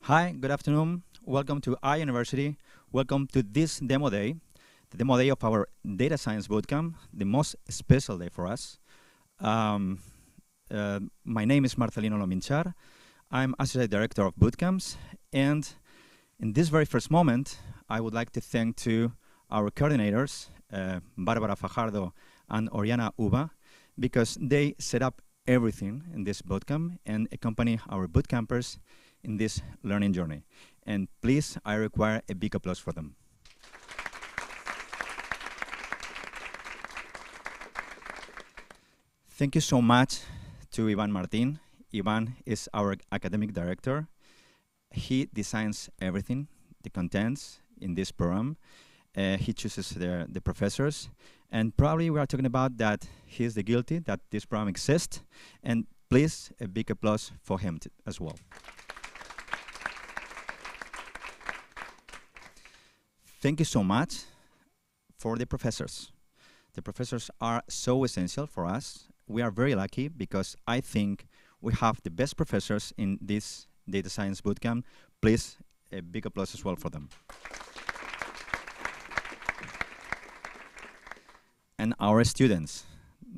Hi, good afternoon. Welcome to iUniversity. Welcome to this demo day, the demo day of our data science bootcamp, the most special day for us. My name is Marcelino Lominchar. I'm Associate Director of Bootcamps, and in this very first moment, I would like to thank to our coordinators, Barbara Fajardo and Oriana Uba, because they set up everything in this bootcamp and accompany our bootcampers in this learning journey. And please, I require a big applause for them. Thank you so much to Ivan Martin. Ivan is our academic director. He designs everything, the contents in this program. He chooses the professors. And probably we are talking about that he's the guilty that this program exists. And please, a big applause for him as well. Thank you so much for the professors. The professors are so essential for us. We are very lucky because I think we have the best professors in this data science bootcamp. Please, a big applause as well for them. And our students,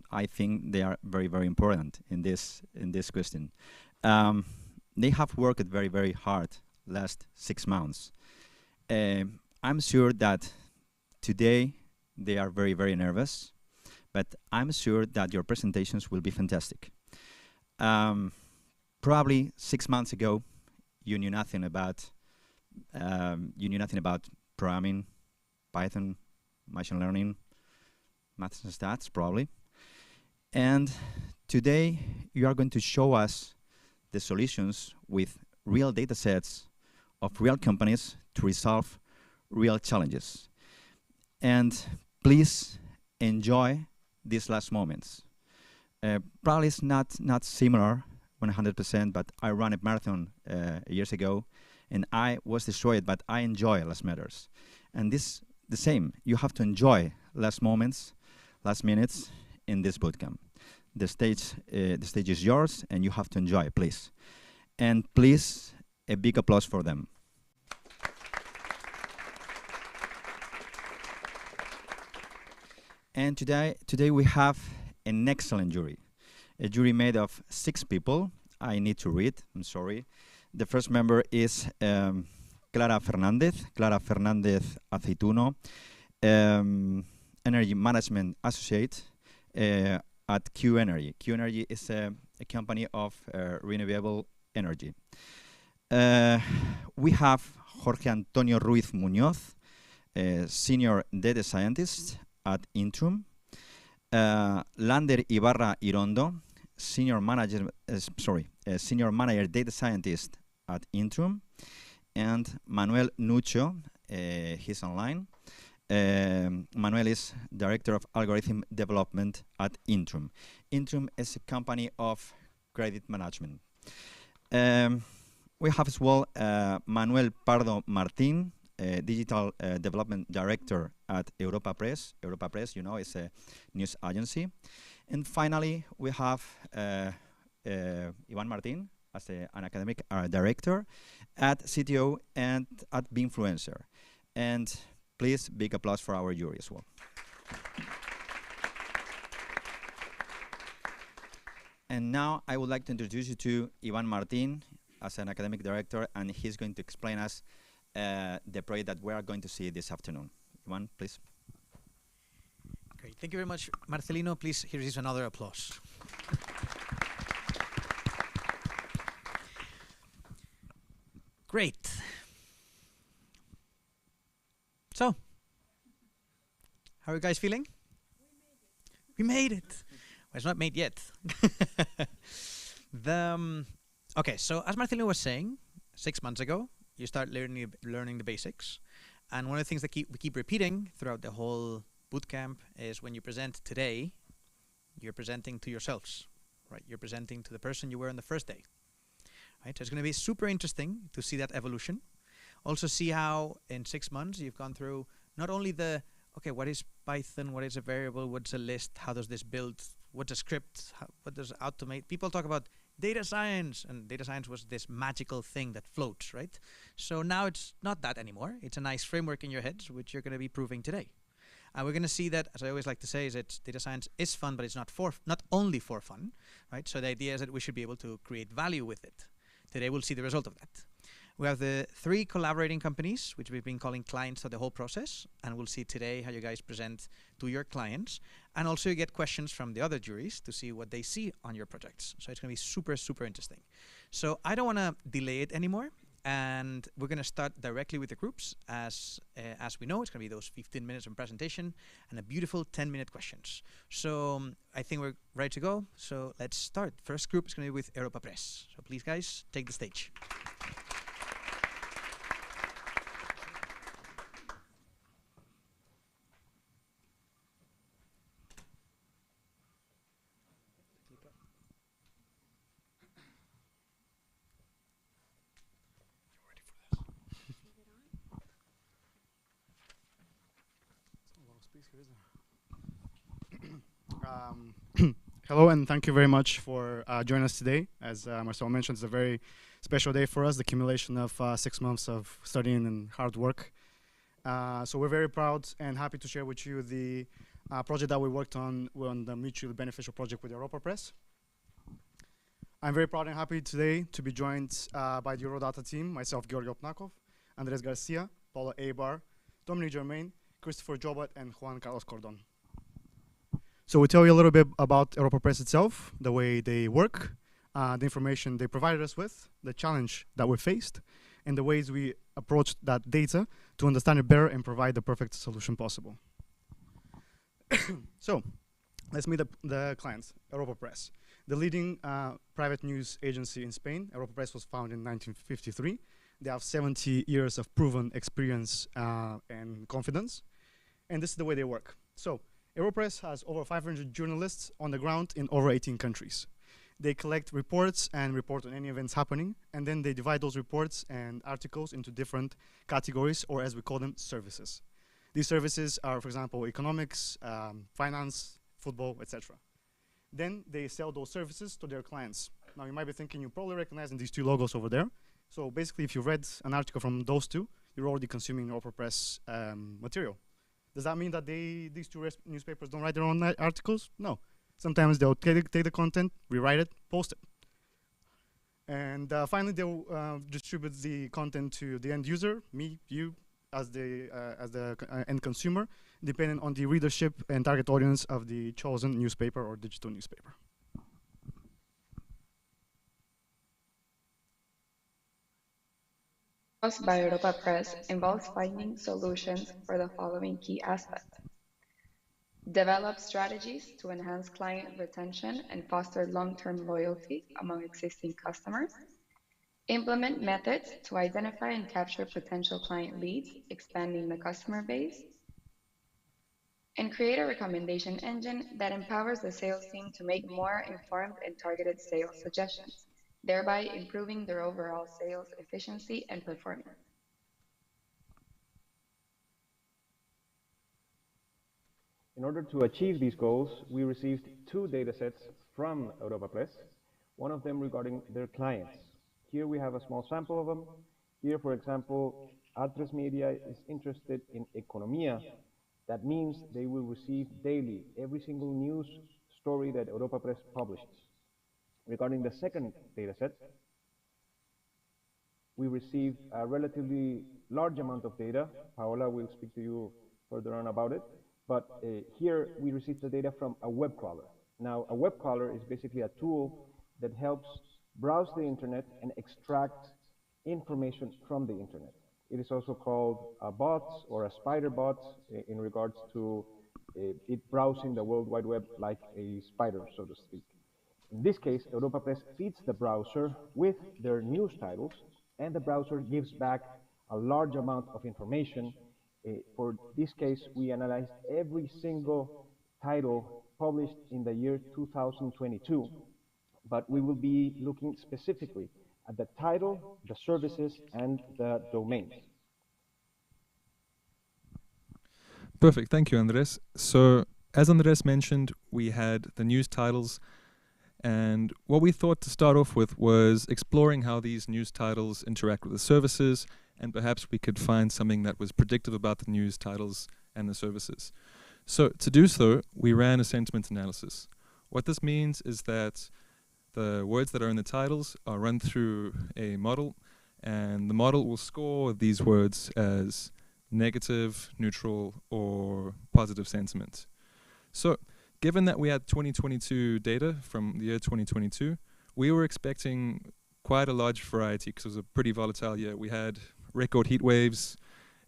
I think they are very, very important in this question. They have worked very, very hard last 6 months. I'm sure that today they are very, very nervous, but I'm sure that your presentations will be fantastic. Probably 6 months ago, you knew nothing about programming, Python, machine learning, maths and stats, probably. And today, you are going to show us the solutions with real data sets of real companies to resolve real challenges. And please enjoy these last moments. Probably it's not similar 100%, but I ran a marathon years ago, and I was destroyed, but I enjoy last matters. And this the same. You have to enjoy last moments, last minutes in this bootcamp. The stage is yours, and you have to enjoy, please. And please, a big applause for them. And today we have an excellent jury. A jury made of 6 people. I need to read, I'm sorry. The first member is Clara Fernandez Aceituno, Energy Management Associate at QENERGY. QENERGY is a company of renewable energy. We have Jorge Antonio Ruiz Muñoz, Senior Data Scientist at Intrum. Lander Ibarra Irondo, Senior Manager Data Scientist at Interim, and Manuel Nucho, he's online. Manuel is Director of Algorithm Development at Intrum. Intrum is a company of credit management. We have as well Manuel Pardo Martin, Digital Development Director at Europa Press. Europa Press, you know, is a news agency. And finally, we have Ivan Martin as an academic director at CTO and at Binfluencer. And please, big applause for our jury as well. And now I would like to introduce you to Ivan Martin as an academic director, and he's going to explain us the project that we are going to see this afternoon. Ivan, please. Great. Thank you very much, Marcelino. Please, here is another applause. Great. So, how are you guys feeling? We made it. Well, it's not made yet. Okay, so as Marcelino was saying, 6 months ago, you start learning the basics. And one of the things that we keep repeating throughout the whole bootcamp is when you present today, you're presenting to yourselves, right? You're presenting to the person you were on the first day, right? So it's going to be super interesting to see that evolution. Also see how in 6 months you've gone through not only the, okay, what is Python, what is a variable, what's a list, how does this build, what's a script, what does automate. People talk about data science, and data science was this magical thing that floats, right? So now it's not that anymore. It's a nice framework in your heads, which you're going to be proving today. And we're going to see that, as I always like to say, is that data science is fun, but it's not only for fun, right? So the idea is that we should be able to create value with it. Today we'll see the result of that. We have the 3 collaborating companies, which we've been calling clients of the whole process, and we'll see today how you guys present to your clients, and also you get questions from the other juries to see what they see on your projects. So it's going to be super, super interesting. So I don't want to delay it anymore, and we're going to start directly with the groups. As we know, it's going to be those 15 minutes of presentation and a beautiful 10-minute questions. So I think we're ready to go. So let's start. First group is going to be with Europa Press. So please, guys, take the stage. Hello, and thank you very much for joining us today. As Marcelo mentioned, it's a very special day for us, the accumulation of 6 months of studying and hard work. So we're very proud and happy to share with you the project that we worked on the mutually beneficial project with Europa Press. I'm very proud and happy today to be joined by the Eurodata team, myself, Georgi Opnakov, Andres Garcia, Paula Abar, Dominic Germain, Christopher Jobat, and Juan Carlos Cordon. So we'll tell you a little bit about Europa Press itself, the way they work, the information they provided us with, the challenge that we faced, and the ways we approached that data to understand it better and provide the perfect solution possible. So let's meet the clients, Europa Press. The leading private news agency in Spain. Europa Press was founded in 1953. They have 70 years of proven experience and confidence. And this is the way they work. So Europa Press has over 500 journalists on the ground in over 18 countries. They collect reports and report on any events happening, and then they divide those reports and articles into different categories, or as we call them, services. These services are, for example, economics, finance, football, etc. Then they sell those services to their clients. Now you might be thinking, you're probably recognizing these 2 logos over there. So basically, if you read an article from those 2, you're already consuming Europa Press material. Does that mean that these 2 newspapers don't write their own articles? No. Sometimes they'll take the content, rewrite it, post it. And finally, they'll distribute the content to the end user, me, you, as the end consumer, depending on the readership and target audience of the chosen newspaper or digital newspaper. By Europa Press involves finding solutions for the following key aspects. Develop strategies to enhance client retention and foster long-term loyalty among existing customers. Implement methods to identify and capture potential client leads, expanding the customer base. And create a recommendation engine that empowers the sales team to make more informed and targeted sales suggestions, thereby improving their overall sales efficiency and performance. In order to achieve these goals, we received 2 datasets from Europa Press, one of them regarding their clients. Here we have a small sample of them. Here, for example, Altres Media is interested in economía. That means they will receive daily every single news story that Europa Press publishes. Regarding the second dataset, we received a relatively large amount of data. Paola will speak to you further on about it. But here we received the data from a web crawler. Now, a web crawler is basically a tool that helps browse the internet and extract information from the internet. It is also called a bot or a spider bot in regards to it browsing the World Wide Web like a spider, so to speak. In this case, Europa Press feeds the browser with their news titles, and the browser gives back a large amount of information. For this case, we analyzed every single title published in the year 2022, but we will be looking specifically at the title, the services, and the domains. Perfect, thank you, Andres. So, as Andres mentioned, we had the news titles And what we thought to start off with was exploring how these news titles interact with the services, and perhaps we could find something that was predictive about the news titles and the services. So to do so, we ran a sentiment analysis. What this means is that the words that are in the titles are run through a model, and the model will score these words as negative, neutral, or positive sentiment. So, given that we had 2022 data from the year 2022, we were expecting quite a large variety because it was a pretty volatile year. We had record heat waves,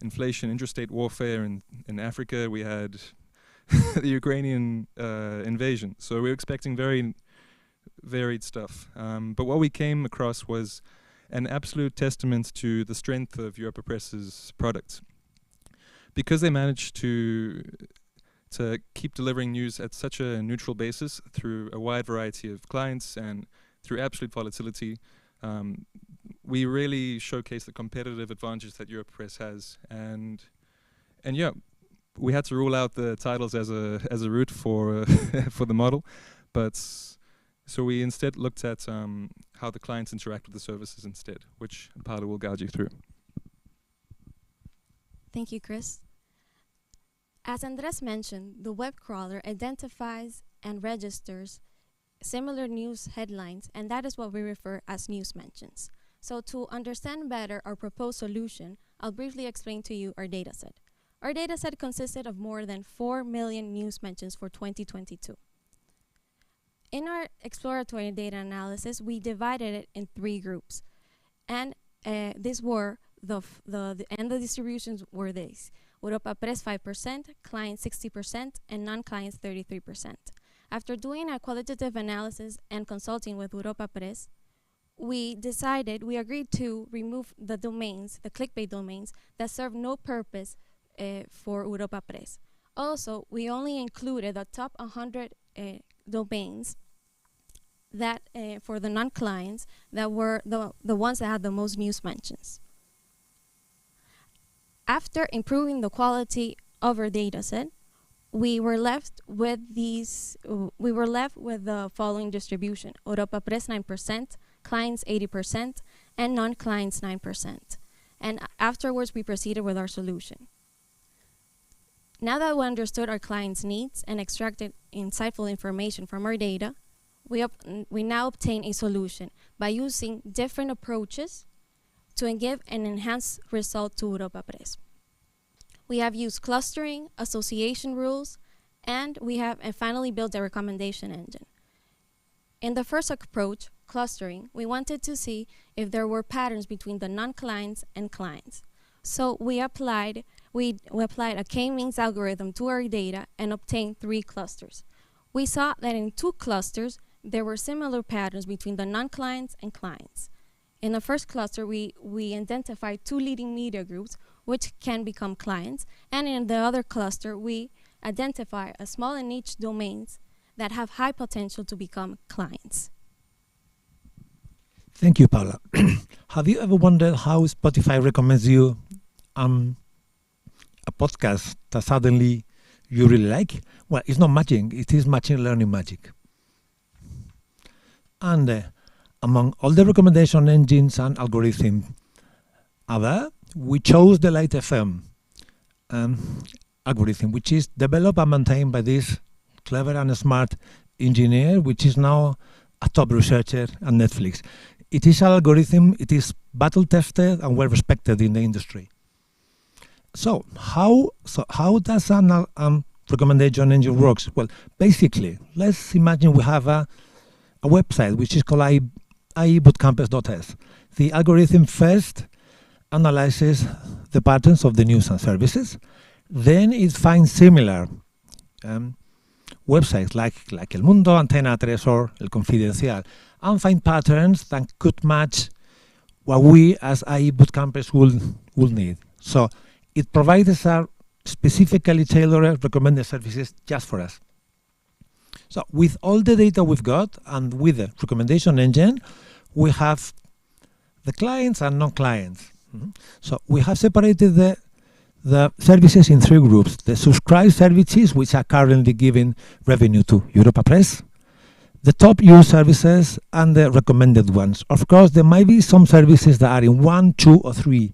inflation, interstate warfare in Africa. We had the Ukrainian invasion. So we were expecting very varied stuff. But what we came across was an absolute testament to the strength of Europa Press's products. Because they managed to keep delivering news at such a neutral basis through a wide variety of clients and through absolute volatility, we really showcase the competitive advantage that Europa Press has. And yeah, we had to rule out the titles as a route for for the model, but so we instead looked at how the clients interact with the services instead, which Paolo will guide you through. Thank you, Chris. As Andres mentioned, the web crawler identifies and registers similar news headlines, and that is what we refer as news mentions. So to understand better our proposed solution, I'll briefly explain to you our dataset. Our dataset consisted of more than 4 million news mentions for 2022. In our exploratory data analysis, we divided it in 3 groups, and these were the distributions were these: Europa Press 5%, clients 60%, and non-clients 33%. After doing a qualitative analysis and consulting with Europa Press, we agreed to remove the domains, the clickbait domains, that serve no purpose for Europa Press. Also, we only included the top 100 domains that for the non-clients that were the ones that had the most news mentions. After improving the quality of our dataset, we were left with the following distribution: Europa Press 9%, clients 80%, and non-clients 9%. And afterwards, we proceeded with our solution. Now that we understood our clients' needs and extracted insightful information from our data, we now obtain a solution by using different approaches to give an enhanced result to Europa Press. We have used clustering, association rules, and we have finally built a recommendation engine. In the first approach, clustering, we wanted to see if there were patterns between the non-clients and clients. So we applied a k-means algorithm to our data and obtained 3 clusters. We saw that in 2 clusters, there were similar patterns between the non-clients and clients. In the first cluster, we identified 2 leading media groups which can become clients, and in the other cluster, we identify a small and niche domains that have high potential to become clients. Thank you, Paula. Have you ever wondered how Spotify recommends you a podcast that suddenly you really like? Well, it's not magic, it is machine learning magic. And among all the recommendation engines and algorithms we chose the Light FM algorithm, which is developed and maintained by this clever and smart engineer, which is now a top researcher at Netflix. It is an algorithm, it is battle tested and well respected in the industry. So how does an recommendation engine works? Well, basically, let's imagine we have a website which is called bootcamp.es. The algorithm first analyzes the patterns of the news and services. Then it finds similar websites like El Mundo, Antena 3 or El Confidencial, and find patterns that could match what we as IE bootcampers will need. So it provides us specifically tailored recommended services just for us. So with all the data we've got and with the recommendation engine, we have the clients and non-clients. So we have separated the services in 3 groups: the subscribed services, which are currently giving revenue to Europa Press; the top used services and the recommended ones. Of course, there might be some services that are in 1, 2, or 3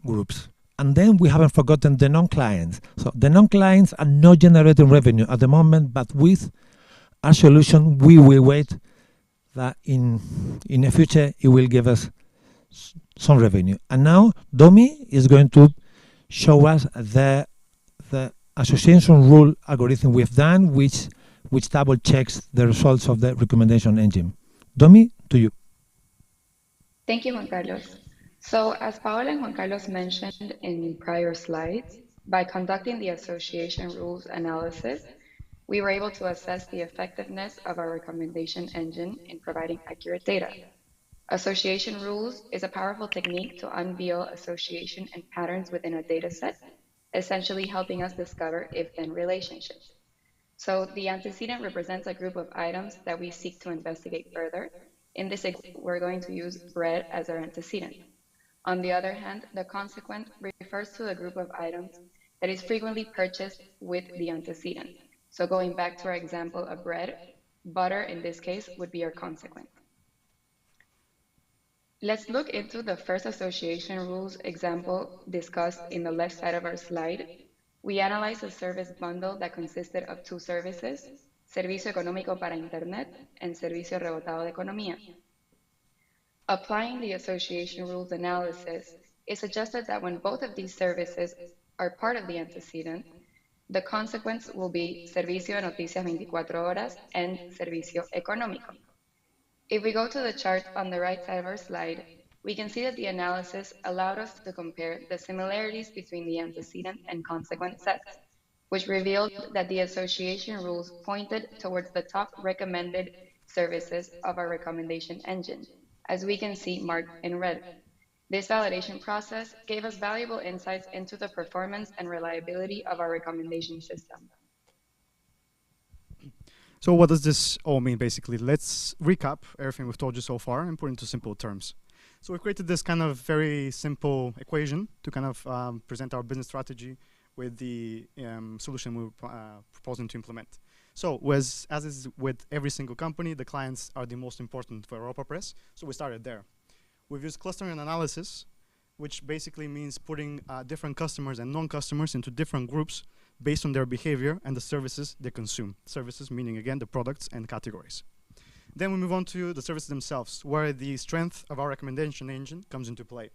groups. And then we haven't forgotten the non-clients. So the non-clients are not generating revenue at the moment, but with our solution, we will wait that in the future it will give us some revenue. And now Domi is going to show us the association rule algorithm we've done, which double checks the results of the recommendation engine. Domi, to you. Thank you, Juan Carlos. So as Paola and Juan Carlos mentioned in prior slides, by conducting the association rules analysis, we were able to assess the effectiveness of our recommendation engine in providing accurate data. Association rules is a powerful technique to unveil association and patterns within a data set, essentially helping us discover if-then relationships. So the antecedent represents a group of items that we seek to investigate further. In this example, we're going to use bread as our antecedent. On the other hand, the consequent refers to a group of items that is frequently purchased with the antecedent. So going back to our example of bread, butter in this case would be our consequent. Let's look into the first association rules example discussed in the left side of our slide. We analyzed a service bundle that consisted of 2 services, Servicio Económico para Internet and Servicio Rebotado de Economía. Applying the association rules analysis, it suggested that when both of these services are part of the antecedent, the consequence will be Servicio de Noticias 24 Horas and Servicio Económico. If we go to the chart on the right side of our slide, we can see that the analysis allowed us to compare the similarities between the antecedent and consequent sets, which revealed that the association rules pointed towards the top recommended services of our recommendation engine, as we can see marked in red. This validation process gave us valuable insights into the performance and reliability of our recommendation system. So what does this all mean, basically? Let's recap everything we've told you so far and put it into simple terms. So we've created this kind of very simple equation to kind of present our business strategy with the solution we're proposing to implement. So as is with every single company, the clients are the most important for Europa Press. So we started there. We've used clustering analysis, which basically means putting different customers and non-customers into different groups based on their behavior and the services they consume. Services meaning, again, the products and categories. Then we move on to the services themselves, where the strength of our recommendation engine comes into play.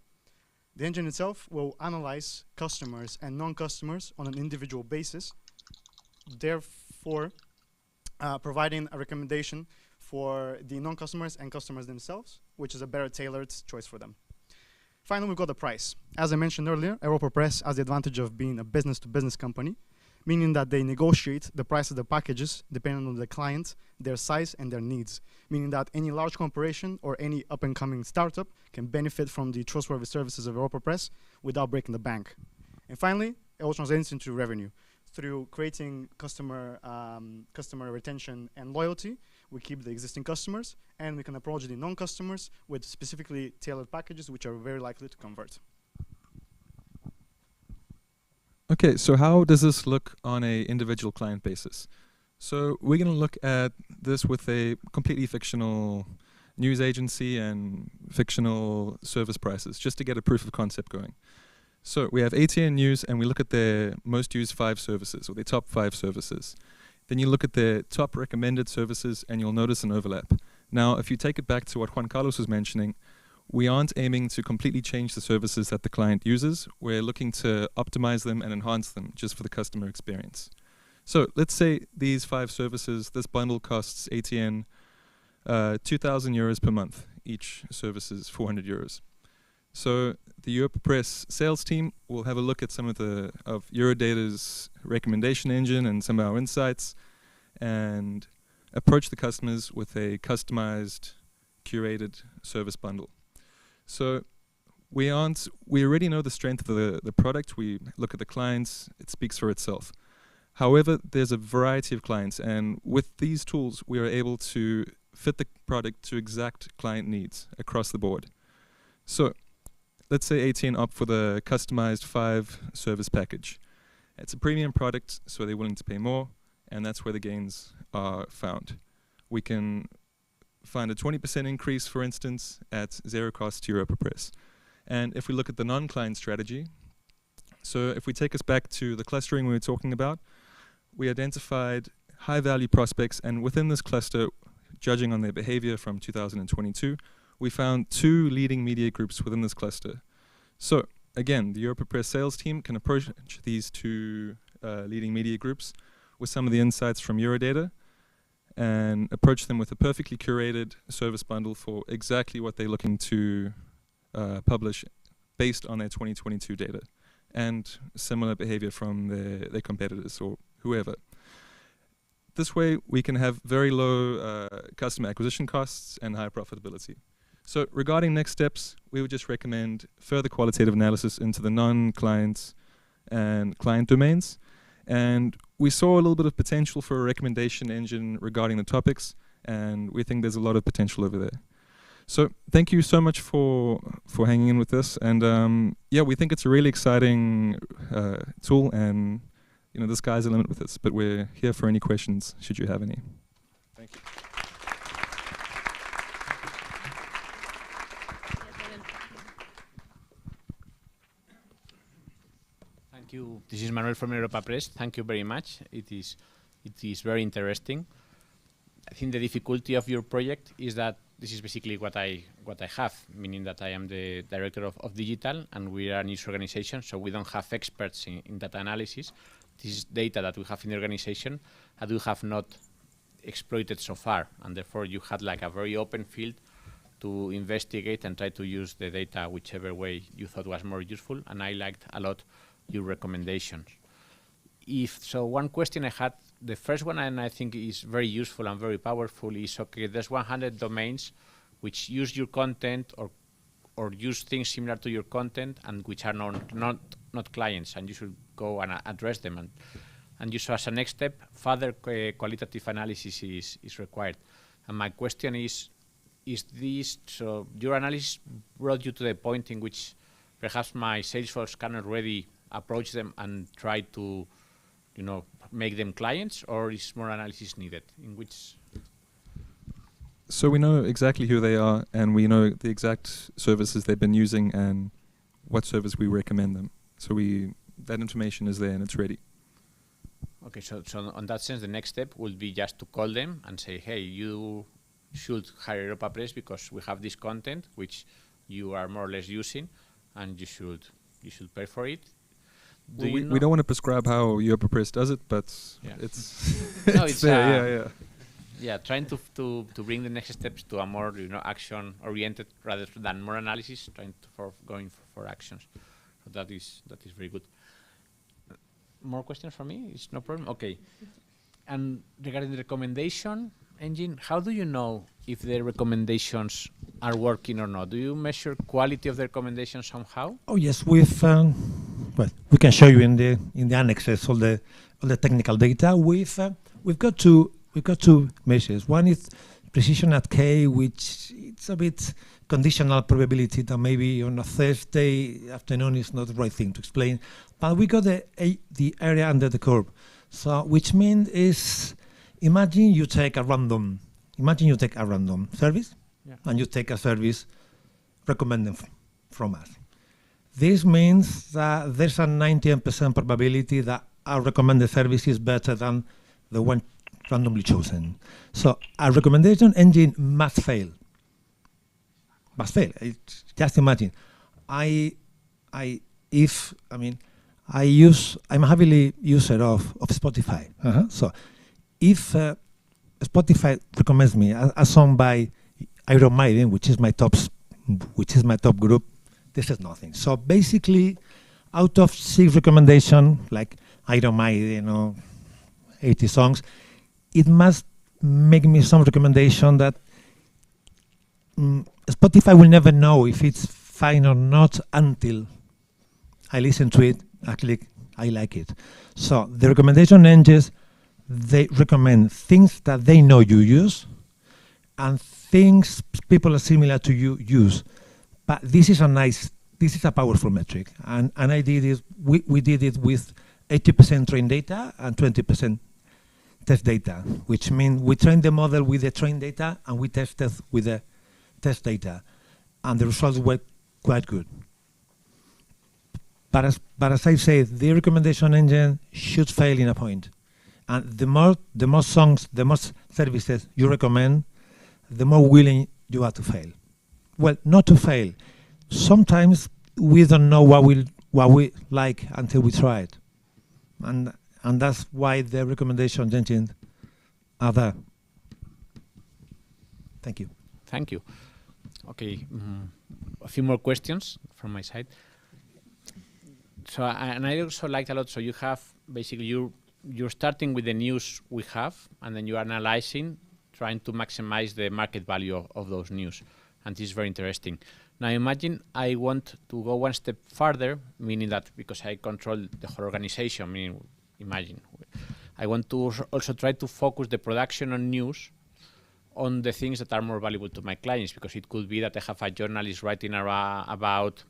The engine itself will analyze customers and non-customers on an individual basis, therefore providing a recommendation for the non-customers and customers themselves, which is a better tailored choice for them. Finally, we've got the price. As I mentioned earlier, Europa Press has the advantage of being a business-to-business company, meaning that they negotiate the price of the packages depending on the client, their size, and their needs, meaning that any large corporation or any up-and-coming startup can benefit from the trustworthy services of Europa Press without breaking the bank. And finally, it all translates into revenue. Through creating customer retention and loyalty, we keep the existing customers, and we can approach the non-customers with specifically tailored packages, which are very likely to convert. Okay, so how does this look on a individual client basis? So we're going to look at this with a completely fictional news agency and fictional service prices, just to get a proof of concept going. So we have ATN News, and we look at their most used 5 services, or their top 5 services. Then you look at their top recommended services, and you'll notice an overlap. Now, if you take it back to what Juan Carlos was mentioning, we aren't aiming to completely change the services that the client uses. We're looking to optimize them and enhance them just for the customer experience. So let's say these 5 services, this bundle costs ATN 2,000 euros per month. Each service is 400 euros. So the Europa Press sales team will have a look at some of Eurodata's recommendation engine and some of our insights, and approach the customers with a customized, curated service bundle. So we already know the strength of the product. We look at the clients, it speaks for itself. However, there's a variety of clients, and with these tools, we are able to fit the product to exact client needs across the board. So let's say ATN opt for the customized 5 service package. It's a premium product, so they're willing to pay more, and that's where the gains are found. We can find a 20% increase, for instance, at zero cost to Europa Press. And if we look at the non-client strategy, so if we take us back to the clustering we were talking about, we identified high-value prospects, and within this cluster, judging on their behavior from 2022, we found 2 leading media groups within this cluster. So again, the Europa Press sales team can approach these 2 leading media groups with some of the insights from Eurodata and approach them with a perfectly curated service bundle for exactly what they're looking to publish based on their 2022 data and similar behavior from their competitors or whoever. This way, we can have very low customer acquisition costs and high profitability. So regarding next steps, we would just recommend further qualitative analysis into the non-client and client domains. And we saw a little bit of potential for a recommendation engine regarding the topics, and we think there's a lot of potential over there. So thank you so much for hanging in with this. And yeah, we think it's a really exciting tool, and you know, the sky's the limit with this, but we're here for any questions, should you have any. Thank you. Thank you. This is Manuel from Europa Press. Thank you very much. It is very interesting. I think the difficulty of your project is that this is basically what I have, meaning that I am the director of digital, and we are a news organization, so we don't have experts in data analysis. This is data that we have in the organization that we have not exploited so far, and therefore you had like a very open field to investigate and try to use the data whichever way you thought was more useful, and I liked a lot your recommendations. So one question I had, the first one, and I think is very useful and very powerful, is okay, there's 100 domains which use your content or use things similar to your content and which are not clients, and you should go and address them. And you saw as a next step, further qualitative analysis is required. And my question is this, so your analysis brought you to the point in which perhaps my sales force can already approach them and try to, you know, make them clients, or is more analysis needed? In which? So we know exactly who they are, and we know the exact services they've been using and what service we recommend them. So that information is there and it's ready. Okay, so on that sense, the next step will be just to call them and say, hey, you should hire Europa Press because we have this content which you are more or less using, and you should pay for it. We don't want to prescribe how Europa Press does it, but yeah. it's no, it's there. Yeah, trying to bring the next steps to a more, you know, action oriented rather than more analysis, going for actions. So that is very good. More questions from me? It's no problem. Okay. And regarding the recommendation engine, how do you know if the recommendations are working or not? Do you measure quality of the recommendations somehow? Oh yes, well, we can show you in the annexes all the technical data. We've got two measures. One is precision at K, which it's a bit conditional probability that maybe on a Thursday afternoon is not the right thing to explain. But we got the area under the curve. So which means is, imagine you take a random service, yeah, and you take a service recommended from us. This means that there's a 90% probability that our recommended service is better than the one randomly chosen. So our recommendation engine must fail. Just imagine, I'm a heavily user of Spotify. So if Spotify recommends me a song by Iron Maiden, which is my top group, this is nothing. So basically, out of 6 recommendations, like Iron Maiden, 80 songs, it must make me some recommendation that Spotify will never know if it's fine or not until I listen to it, I click, I like it. So the recommendation engines, they recommend things that they know you use and things people are similar to you use. But this is a powerful metric. And I did it, we did it with 80% trained data and 20% test data, which means we train the model with the trained data and we tested with the test data, and the results were quite good. But as I said, the recommendation engine should fail in a point. And the more songs, the more services you recommend, the more willing you are to fail. Well, not to fail. Sometimes we don't know what we like until we try it. And that's why the recommendation engine are there. Thank you. Thank you. Okay, a few more questions from my side. So, and I also liked a lot. So you have basically you're starting with the news we have, and then you're analyzing, trying to maximize the market value of those news, and this is very interesting. Now imagine I want to go one step further, meaning that because I control the whole organization, meaning imagine I want to also try to focus the production on news on the things that are more valuable to my clients, because it could be that I have a journalist writing about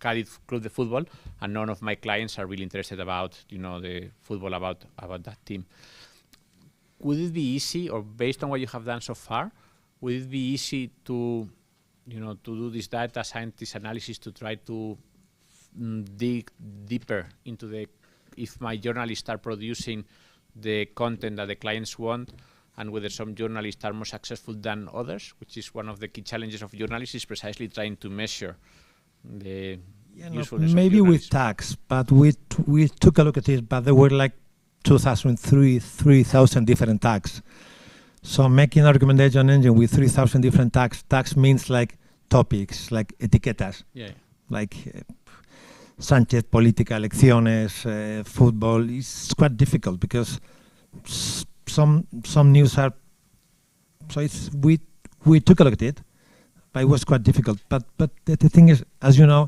Cádiz Club de Football, and none of my clients are really interested about the football about that team. Would it be easy, or based on what you have done so far, would it be easy to to do this data scientist analysis to try to dig deeper into if my journalists are producing the content that the clients want, and whether some journalists are more successful than others, which is one of the key challenges of journalists, is precisely trying to measure the usefulness of maybe with journalism. tags, but we took a look at it, but there were like 3,000 different tags. So making a recommendation engine with 3,000 different tags means like topics, like etiquetas, like Sánchez, política, elecciones, football. It's quite difficult because some news are. So we took a look at it, but it was quite difficult. But the thing is, as you know,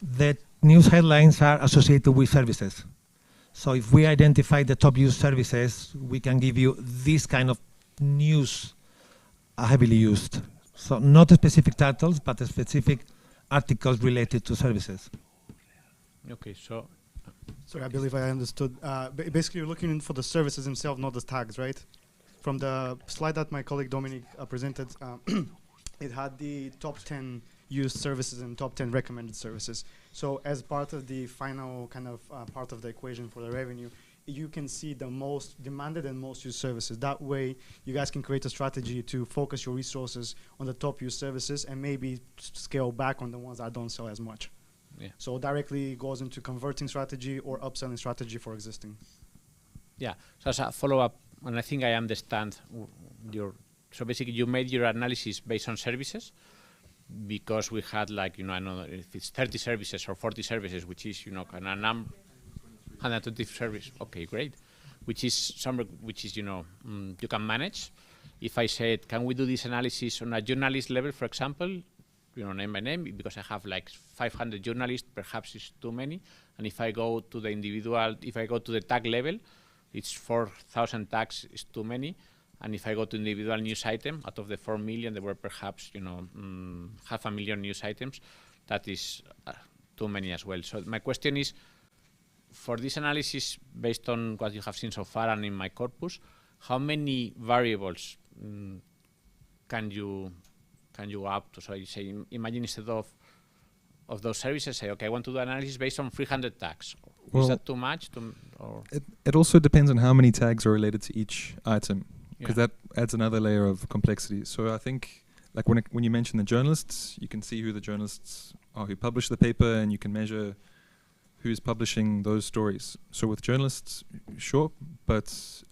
the news headlines are associated with services. So if we identify the top used services, we can give you this kind of news are heavily used. So not specific titles, but specific articles related to services. Okay, so. Sorry, I believe I understood. Basically, you're looking for the services themselves, not the tags, right? From the slide that my colleague Dominic presented, it had the top 10 used services and top 10 recommended services. So as part of the final kind of part of the equation for the revenue, you can see the most demanded and most used services. That way, you guys can create a strategy to focus your resources on the top used services and maybe scale back on the ones that don't sell as much. Yeah. So directly goes into converting strategy or upselling strategy for existing. Yeah. So as a follow-up, and I think I understand so basically you made your analysis based on services, because we had like, I don't know if it's 30 services or 40 services, which is, kind of 120 services. Okay, great. Which is you can manage. If I said, can we do this analysis on a journalist level, for example, name by name, because I have like 500 journalists, perhaps it's too many. And if I go to the individual, if I go to the tag level, it's 4,000 tags is too many. And if I go to individual news item, out of the 4 million, there were perhaps 500,000 news items. That is too many as well. So my question is, for this analysis, based on what you have seen so far and in my corpus, how many variables can you up to? So you say, imagine instead of those services, say, okay, I want to do analysis based on 300 tags. Well, is that too much? It also depends on how many tags are related to each item, because that adds another layer of complexity. So I think, like when you mention the journalists, you can see who the journalists are who publish the paper, and you can measure who's publishing those stories. So with journalists, sure, but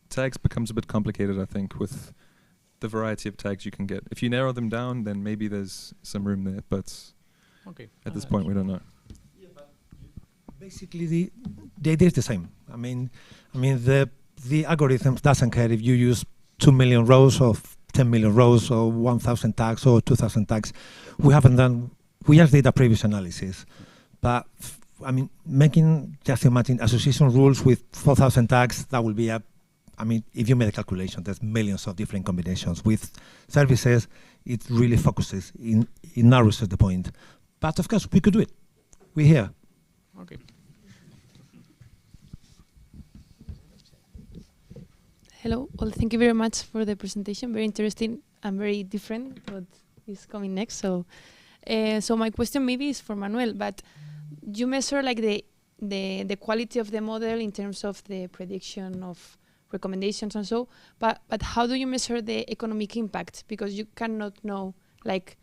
tags becomes a bit complicated, I think, with the variety of tags you can get. If you narrow them down, then maybe there's some room there, but at this point, we don't know. Yeah, but basically, the idea is the same. I mean, the algorithm doesn't care if you use 2 million rows or 10 million rows or 1,000 tags or 2,000 tags. We just did a previous analysis, but I mean, just imagine association rules with 4,000 tags, that will be if you made a calculation, there's millions of different combinations. With services, it really focuses, it narrows the point. But of course, we could do it. We're here. Okay. Hello. Well, thank you very much for the presentation. Very interesting and very different what is coming next. So, so my question maybe is for Manuel, but you measure like the quality of the model in terms of the prediction of recommendations and so, but how do you measure the economic impact? Because you cannot know, like,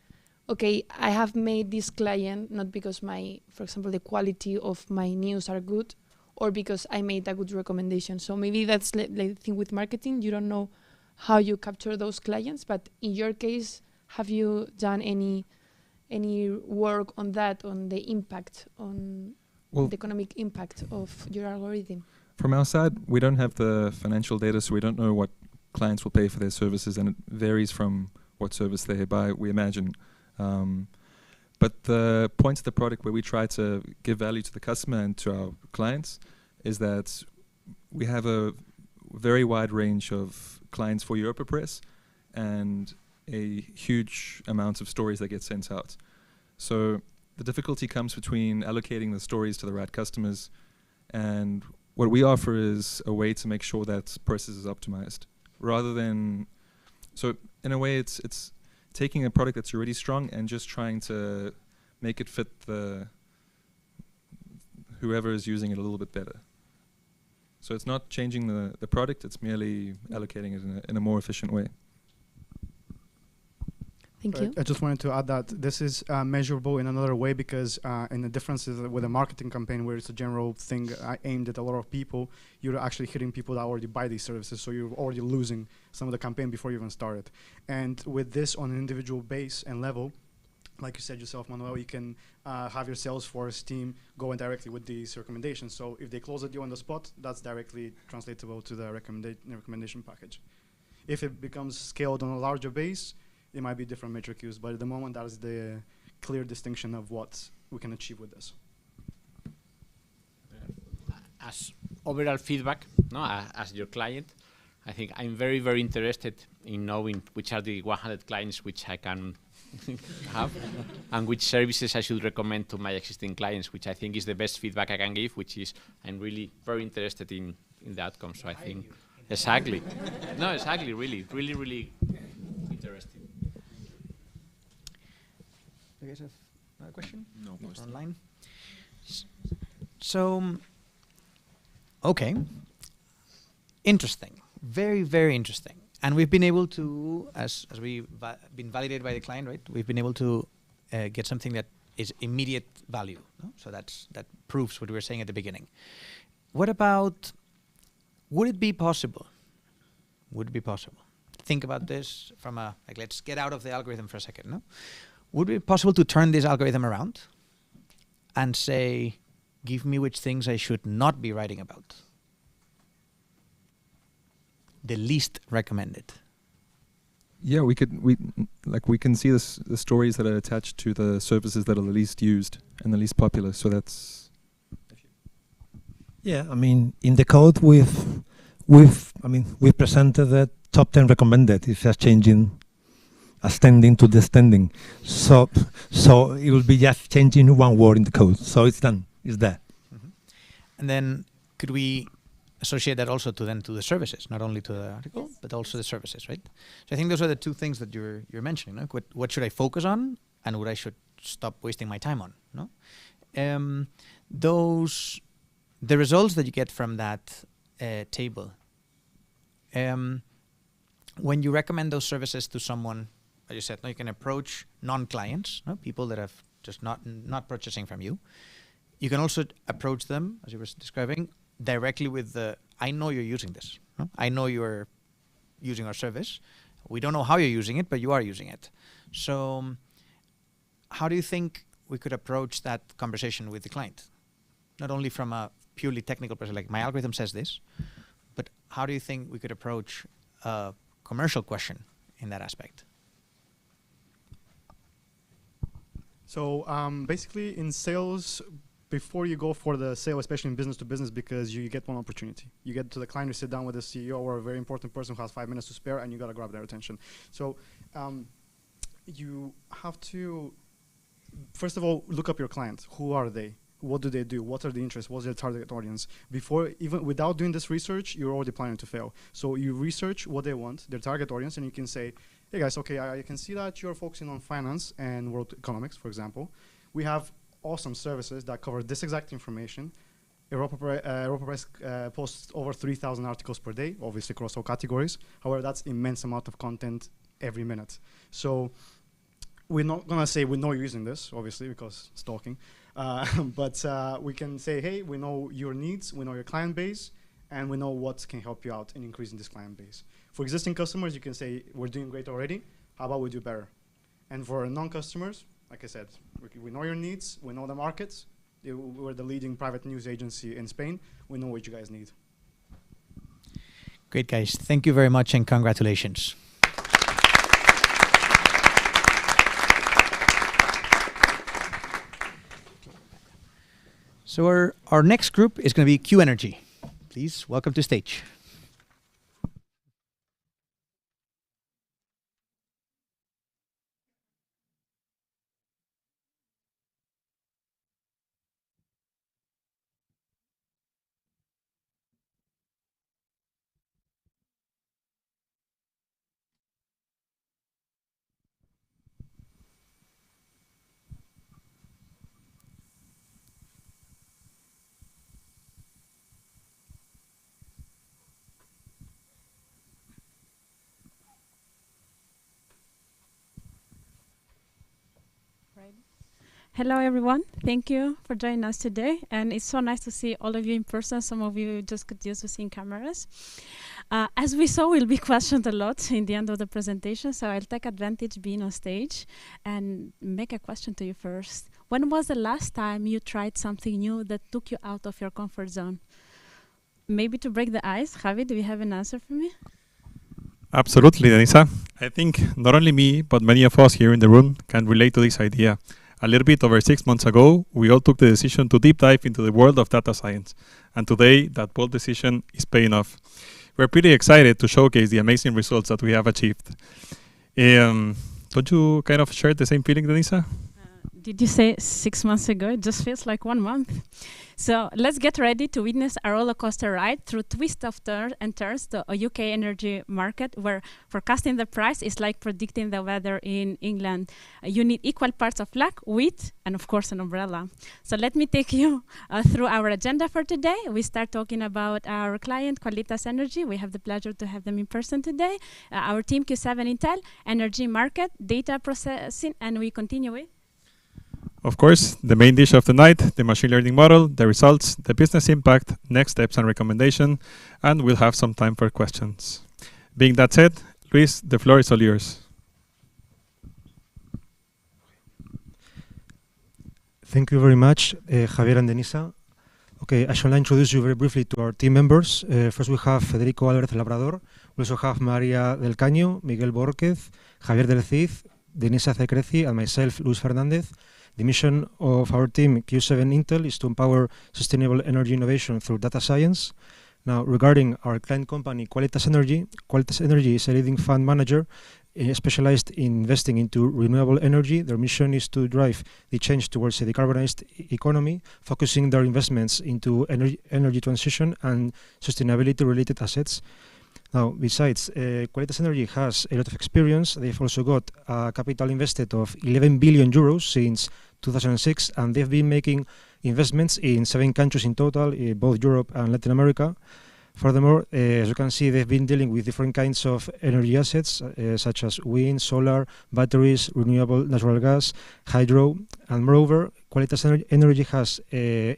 okay, I have made this client not because for example, the quality of my news are good, or because I made a good recommendation. So maybe that's the thing with marketing. You don't know how you capture those clients, but in your case, have you done any work on that, on the impact, on the economic impact of your algorithm? From our side, we don't have the financial data, so we don't know what clients will pay for their services, and it varies from what service they buy, we imagine. But the point of the product where we try to give value to the customer and to our clients is that we have a very wide range of clients for Europa Press and a huge amount of stories that get sent out. So the difficulty comes between allocating the stories to the right customers, and what we offer is a way to make sure that process is optimized. Rather than, so in a way it's taking a product that's already strong and just trying to make it fit whoever is using it a little bit better. So it's not changing the product, it's merely allocating it in a more efficient way. Thank you. I just wanted to add that this is measurable in another way, because in the differences with a marketing campaign where it's a general thing aimed at a lot of people, you're actually hitting people that already buy these services, so you're already losing some of the campaign before you even start it. And with this on an individual base and level, like you said yourself, Manuel, you can have your Salesforce team go in directly with these recommendations. So if they close a deal on the spot, that's directly translatable to the recommendation package. If it becomes scaled on a larger base, it might be different metric used, but at the moment that is the clear distinction of what we can achieve with this. As overall feedback, no, as your client, I think I'm very, very interested in knowing which are the 100 clients which I can have and which services I should recommend to my existing clients, which I think is the best feedback I can give, which is I'm really very interested in the outcome. So I think, exactly. No, exactly, really, really, really interesting. You guys have another question? No. Online? So, okay. Interesting. Very, very interesting. And we've been able to, as we've been validated by the client, right? We've been able to get something that is immediate value. No? So that proves what we were saying at the beginning. What about, would it be possible? Would it be possible? Think about this from a, like, let's get out of the algorithm for a second, no? Would it be possible to turn this algorithm around and say, give me which things I should not be writing about? The least recommended. Yeah, we can see the stories that are attached to the services that are the least used and the least popular. So that's. Yeah, I mean, in the code we've presented the top 10 recommended. It's just changing ascending to descending. So it will be just changing one word in the code. So it's done. It's there. Mm-hmm. And then could we associate that also to the services, not only to the article, but also the services, right? So I think those are the two things that you're mentioning. No? What should I focus on, and what I should stop wasting my time on? No, the results that you get from that table. When you recommend those services to someone, as you said, no, you can approach non-clients, no, people that have just not purchasing from you. You can also approach them, as you were describing, directly with the, I know you're using this. No? I know you're using our service. We don't know how you're using it, but you are using it. So how do you think we could approach that conversation with the client? Not only from a purely technical perspective, like my algorithm says this, but how do you think we could approach a commercial question in that aspect? So basically in sales, before you go for the sale, especially in business to business, because you get one opportunity. You get to the client, you sit down with the CEO or a very important person who has 5 minutes to spare, and you got to grab their attention. So you have to, first of all, look up your client. Who are they? what do they do? What are the interests? What's their target audience? Before, even without doing this research, you're already planning to fail. So you research what they want, their target audience, and you can say, hey guys, okay, I can see that you're focusing on finance and world economics, for example. We have awesome services that cover this exact information. Europa Press posts over 3,000 articles per day, obviously across all categories. However, that's immense amount of content every minute. So we're not gonna say we know you're using this, obviously, because it's talking. But we can say, hey, we know your needs, we know your client base, and we know what can help you out in increasing this client base. For existing customers, you can say, we're doing great already, how about we do better? And for non-customers, like I said, we know your needs, we know the markets, we're the leading private news agency in Spain, we know what you guys need. Great, guys. Thank you very much and congratulations. So our next group is going to be QENERGY. Please, welcome to stage. Hello everyone, thank you for joining us today, and it's so nice to see all of you in person. Some of you just got used to seeing cameras. As we saw, we'll be questioned a lot in the end of the presentation, so I'll take advantage being on stage and make a question to you first. When was the last time you tried something new that took you out of your comfort zone? Maybe to break the ice, Javi, do you have an answer for me? Absolutely, Denisa. I think not only me, but many of us here in the room can relate to this idea. A little bit over 6 months ago, we all took the decision to deep dive into the world of data science. And today, that bold decision is paying off. We're pretty excited to showcase the amazing results that we have achieved. Don't you kind of share the same feeling, Denisa? Did you say 6 months ago? It just feels like 1 month. So let's get ready to witness a roller coaster ride through twists of turns and turns to a UK energy market where forecasting the price is like predicting the weather in England. You need equal parts of luck, wit, and of course an umbrella. So let me take you through our agenda for today. We start talking about our client, Qualitas Energy. We have the pleasure to have them in person today. Our team, Q7 Intel, energy market, data processing, and we continue with of course, the main dish of the night, the machine learning model, the results, the business impact, next steps and recommendation, and we'll have some time for questions. Being that said, Luis, the floor is all yours. Thank you very much, Javier and Denisa. Okay, I shall introduce you very briefly to our team members. First we have Federico Álvarez Labrador. We also have María del Caño, Miguel Borquez, Javier del Cid, Denisa Zecreci, and myself, Luis Fernández. The mission of our team, Q7 Intel, is to empower sustainable energy innovation through data science. Now, regarding our client company, Qualitas Energy is a leading fund manager specialized in investing into renewable energy. Their mission is to drive the change towards a decarbonized economy, focusing their investments into energy transition and sustainability-related assets. Now, besides, Qualitas Energy has a lot of experience. They've also got a capital invested of 11 billion euros since 2006, and they've been making investments in 7 countries in total, both Europe and Latin America. Furthermore, as you can see, they've been dealing with different kinds of energy assets, such as wind, solar, batteries, renewable natural gas, hydro, and moreover, Qualitas Energy has a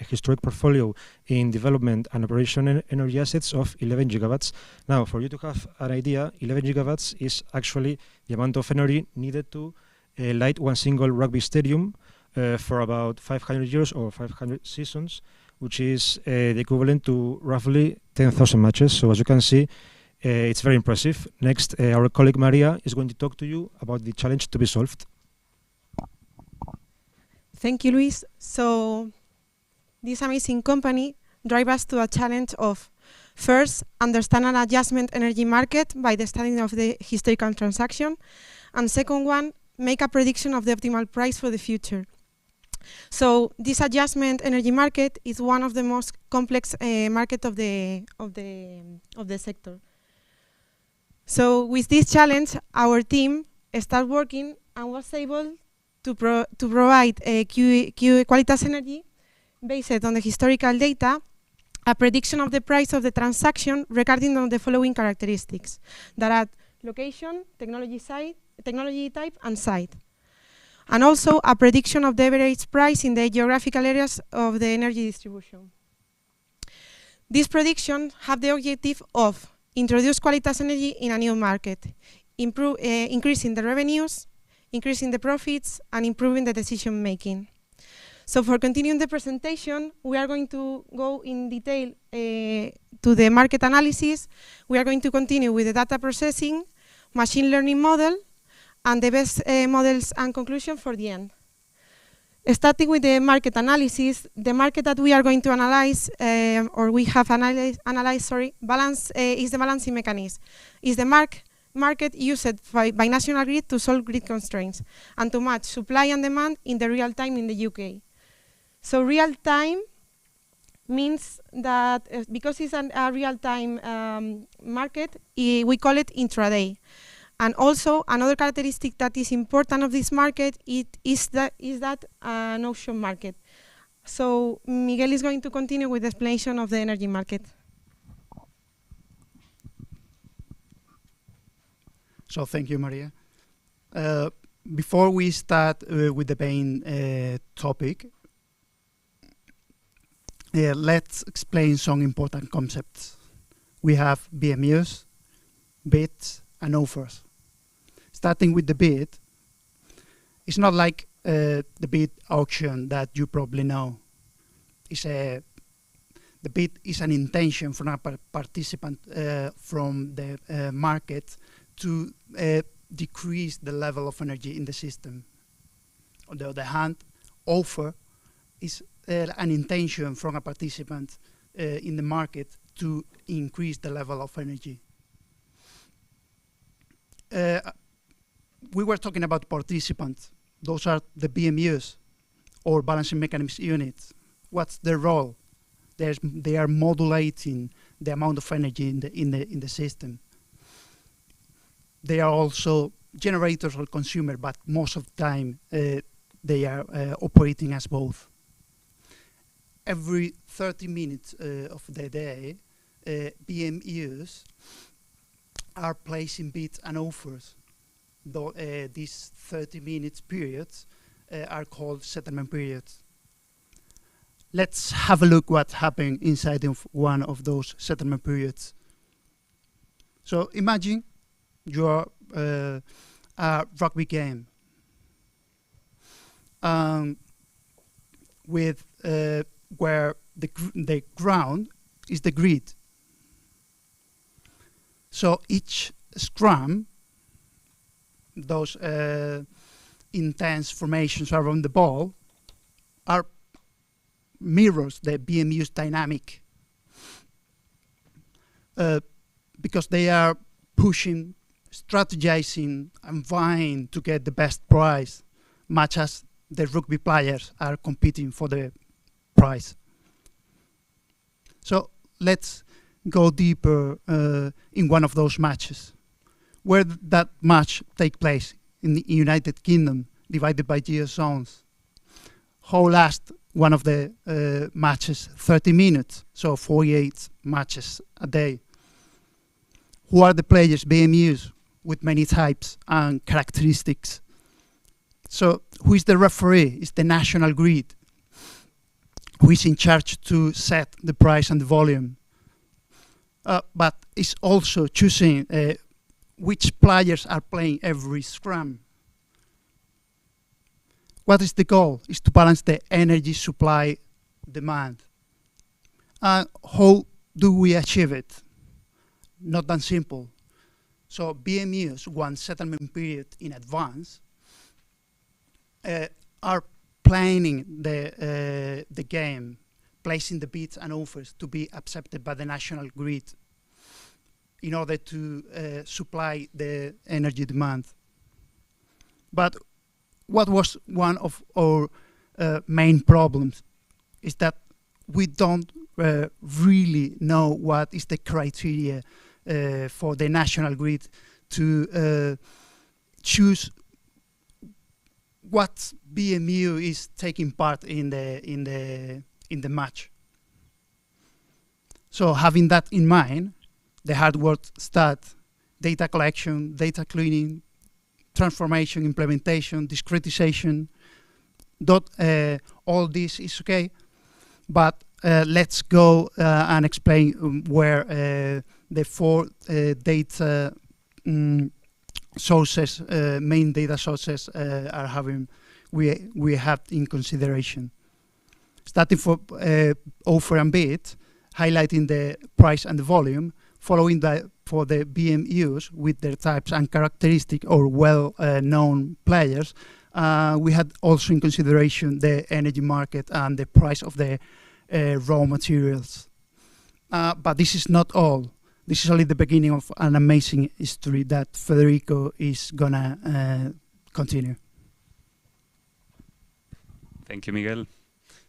historic portfolio in development and operation energy assets of 11 gigawatts. Now, for you to have an idea, 11 gigawatts is actually the amount of energy needed to light one single rugby stadium for about 500 years or 500 seasons, which is the equivalent to roughly 10,000 matches. So as you can see, it's very impressive. Next, our colleague Maria is going to talk to you about the challenge to be solved. Thank you, Luis. So this amazing company drives us to a challenge of first, understand an adjustment energy market by the study of the historical transaction, and second one, make a prediction of the optimal price for the future. So this adjustment energy market is one of the most complex market of the sector. So with this challenge, our team started working and was able to provide Qualitas Energy, based on the historical data, a prediction of the price of the transaction regarding on the following characteristics that are location, technology type, and site. And also a prediction of the average price in the geographical areas of the energy distribution. These predictions have the objective of introduce Qualitas Energy in a new market, increasing the revenues, increasing the profits, and improving the decision making. So for continuing the presentation, we are going to go in detail to the market analysis. We are going to continue with the data processing, machine learning model, and the best models and conclusion for the end. Starting with the market analysis, the market that we are going to analyze, or we have analyzed, balance is the balancing mechanism. Is the market used by national grid to solve grid constraints and to match supply and demand in the real time in the UK. So real time means that because it's a real time market, we call it intraday. And also another characteristic that is important of this market is that an auction market. So Miguel is going to continue with the explanation of the energy market. So thank you, Maria. Before we start with the main topic, let's explain some important concepts. We have BMUs, bids, and offers. Starting with the bid, it's not like the bid auction that you probably know. The bid is an intention from a participant from the market to decrease the level of energy in the system. On the other hand, offer is an intention from a participant in the market to increase the level of energy. We were talking about participants. Those are the BMUs, or balancing mechanism units. What's their role? They are modulating the amount of energy in the system. They are also generators or consumer, but most of the time they are operating as both. Every 30 minutes of the day, BMUs are placing bids and offers. Though these 30 minutes periods are called settlement periods. Let's have a look what happened inside of one of those settlement periods. So imagine you're a rugby game with where the ground is the grid. So each scrum, those intense formations around the ball, are mirrors the BMU's dynamic because they are pushing, strategizing, and vying to get the best prize, much as the rugby players are competing for the prize. So let's go deeper in one of those matches. Where did that match take place? In the United Kingdom, divided by geozones. How last one of the matches? 30 minutes, so 48 matches a day. Who are the players? BMUs, with many types and characteristics. So who is the referee? It's the national grid, who is in charge to set the price and the volume. But it's also choosing which players are playing every scrum. What is the goal? Is to balance the energy supply demand. How do we achieve it? Not that simple. So BMUs, one settlement period in advance, are planning the game, placing the bids and offers to be accepted by the national grid in order to supply the energy demand. But what was one of our main problems is that we don't really know what is the criteria for the national grid to choose what BMU is taking part in the match. So having that in mind, the hard work start: data collection, data cleaning, transformation, implementation, discretization. All this is okay, but let's go and explain where the four data sources, main data sources, are having we have in consideration. Starting for offer and bid, highlighting the price and the volume, following that for the BMUs with their types and characteristics or well-known players. We had also in consideration the energy market and the price of the raw materials. But this is not all. This is only the beginning of an amazing history that Federico is gonna continue. Thank you, Miguel.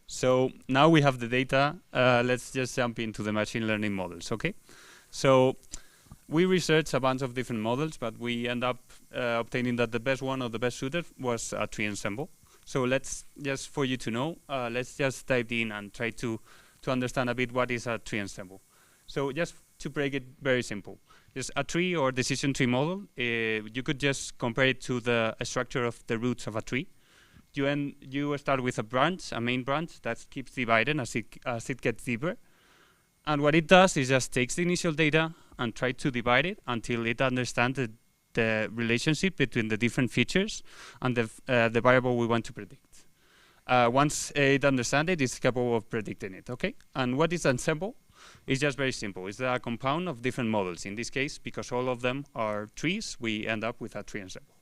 So now we have the data. Let's just jump into the machine learning models, okay? So we researched a bunch of different models, but we end up obtaining that the best one or the best suited was a tree ensemble. So let's just, for you to know, let's just dive in and try to understand a bit what is a tree ensemble. So just to break it very simple, just a tree or decision tree model, you could just compare it to the structure of the roots of a tree. You start with a branch, a main branch that keeps dividing as it gets deeper. And what it does is just takes the initial data and try to divide it until it understands the relationship between the different features and the variable we want to predict. Once it understands it, it's capable of predicting it, okay? And what is ensemble? It's just very simple. It's a compound of different models. In this case, because all of them are trees, we end up with a tree ensemble.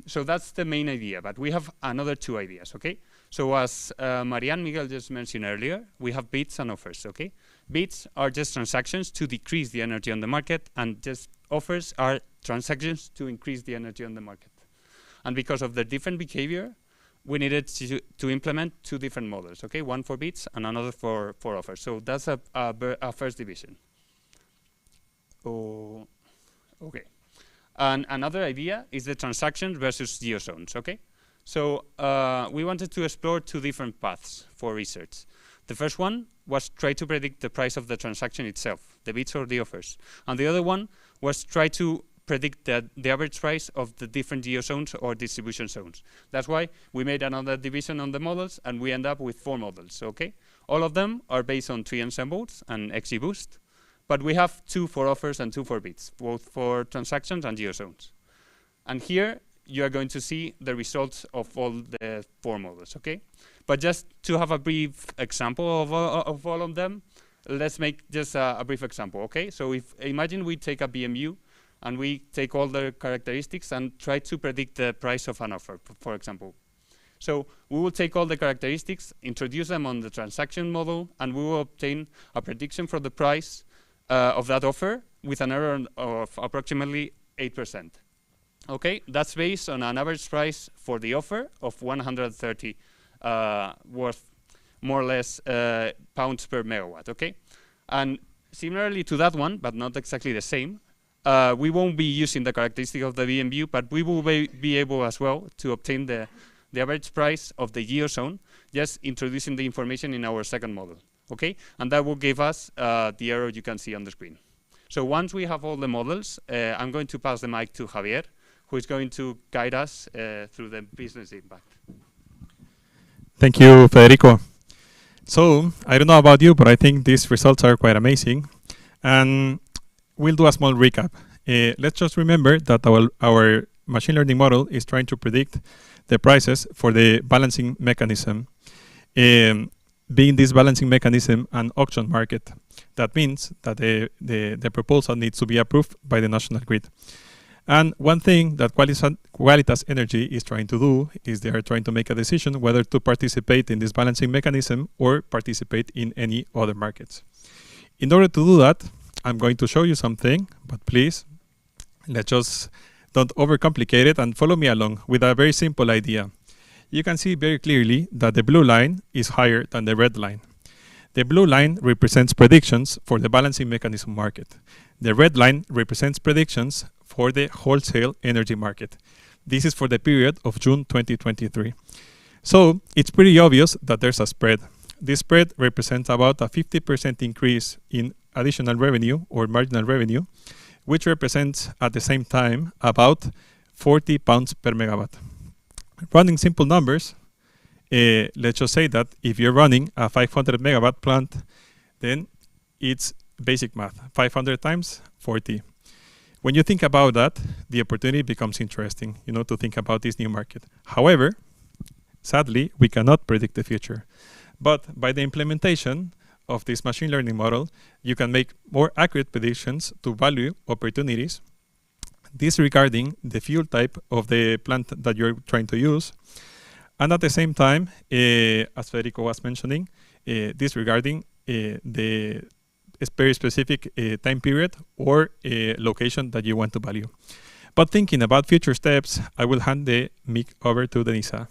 So that's the main idea, but we have another two ideas, okay? So as Maria and Miguel just mentioned earlier, we have bids and offers, okay? Bids are just transactions to decrease the energy on the market, and just offers are transactions to increase the energy on the market. And because of the different behavior, we needed to implement two different models, okay? One for bids and another for offers. So that's a first division. Oh, okay. And another idea is the transactions versus geozones, okay? So we wanted to explore two different paths for research. The first one was try to predict the price of the transaction itself, the bids or the offers. And the other one was try to predict the average price of the different geozones or distribution zones. That's why we made another division on the models, and we end up with 4 models, okay? All of them are based on tree ensembles and XGBoost, but we have 2 for offers and 2 for bids, both for transactions and geozones. And here, you are going to see the results of all the 4 models, okay? But just to have a brief example of all of them, let's make just a brief example, okay? So if imagine we take a BMU and we take all the characteristics and try to predict the price of an offer, for example. So we will take all the characteristics, introduce them on the transaction model, and we will obtain a prediction for the price of that offer with an error of approximately 8%. Okay, that's based on an average price for the offer of 130 worth more or less pounds per megawatt, okay? And similarly to that one, but not exactly the same, we won't be using the characteristic of the BMU, but we will be able as well to obtain the average price of the geozone, just introducing the information in our second model, okay? And that will give us the error you can see on the screen. So once we have all the models, I'm going to pass the mic to Javier, who is going to guide us through the business impact. Thank you, Federico. So, I don't know about you, but I think these results are quite amazing. And we'll do a small recap. Let's just remember that our machine learning model is trying to predict the prices for the balancing mechanism. Being this balancing mechanism an auction market, that means that the proposal needs to be approved by the national grid. And one thing that Qualitas Energy is trying to do is they are trying to make a decision whether to participate in this balancing mechanism or participate in any other markets. In order to do that, I'm going to show you something, but please, let's just don't overcomplicate it and follow me along with a very simple idea. you can see very clearly that the blue line is higher than the red line. The blue line represents predictions for the balancing mechanism market. The red line represents predictions for the wholesale energy market. This is for the period of June 2023. So it's pretty obvious that there's a spread. This spread represents about a 50% increase in additional revenue or marginal revenue, which represents at the same time about 40 pounds per megawatt. Running simple numbers, let's just say that if you're running a 500 megawatt plant, then it's basic math, 500 times 40. When you think about that, the opportunity becomes interesting, to think about this new market. However, sadly, we cannot predict the future. But by the implementation of this machine learning model, you can make more accurate predictions to value opportunities disregarding the fuel type of the plant that you're trying to use. And at the same time, as Federico was mentioning, disregarding the very specific time period or location that you want to value. But thinking about future steps, I will hand the mic over to Denisa.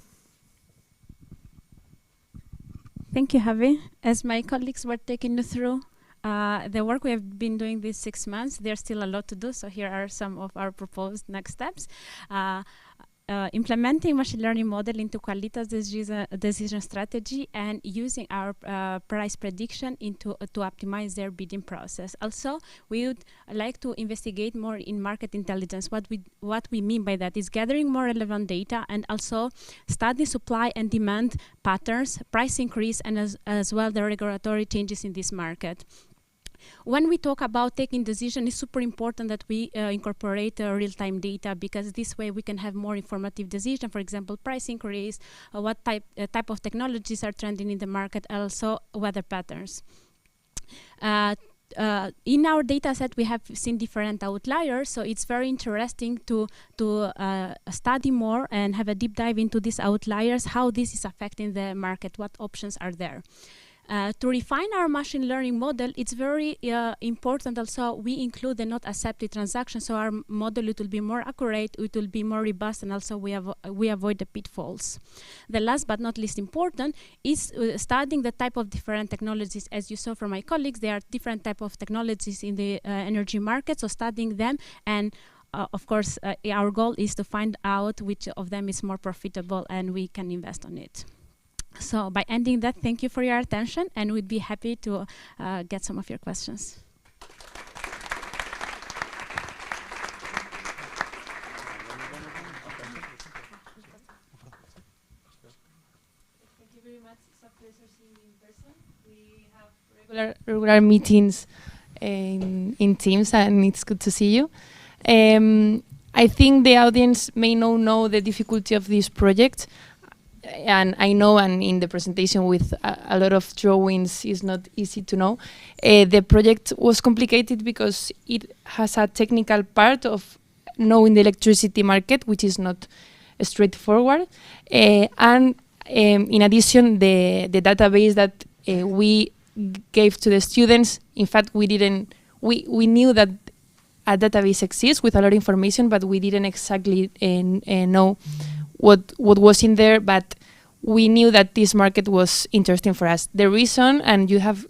Thank you, Javi. As my colleagues were taking you through the work we have been doing these 6 months, there's still a lot to do. So here are some of our proposed next steps. Implementing machine learning model into Qualitas decision strategy and using our price prediction to optimize their bidding process. Also, we would like to investigate more in market intelligence. What we mean by that is gathering more relevant data and also study supply and demand patterns, price increase, and as well the regulatory changes in this market. When we talk about taking decision, it's super important that we incorporate real-time data, because this way we can have more informative decision. For example, price increase, what type of technologies are trending in the market, also weather patterns. In our data set, we have seen different outliers, so it's very interesting to study more and have a deep dive into these outliers, how this is affecting the market, what options are there. To refine our machine learning model, it's very important also we include the not accepted transactions, so our model, it will be more accurate, it will be more robust, and also we avoid the pitfalls. The last but not least important is studying the type of different technologies. As you saw from my colleagues, there are different type of technologies in the energy market, so studying them, and of course our goal is to find out which of them is more profitable and we can invest on it. So by ending that, thank you for your attention, and we'd be happy to get some of your questions. Thank you very much. It's a pleasure seeing you in person. We have regular meetings in Teams, and it's good to see you. I think the audience may not know the difficulty of this project. And I know, and in the presentation with a lot of drawings, is not easy to know. The project was complicated because it has a technical part of knowing the electricity market, which is not straightforward. And in addition, the database that we gave to the students, in fact, we knew that a database exists with a lot of information, but we didn't exactly know what was in there, but we knew that this market was interesting for us. The reason, and you have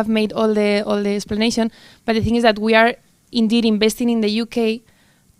made all the explanation, but the thing is that we are indeed investing in the UK,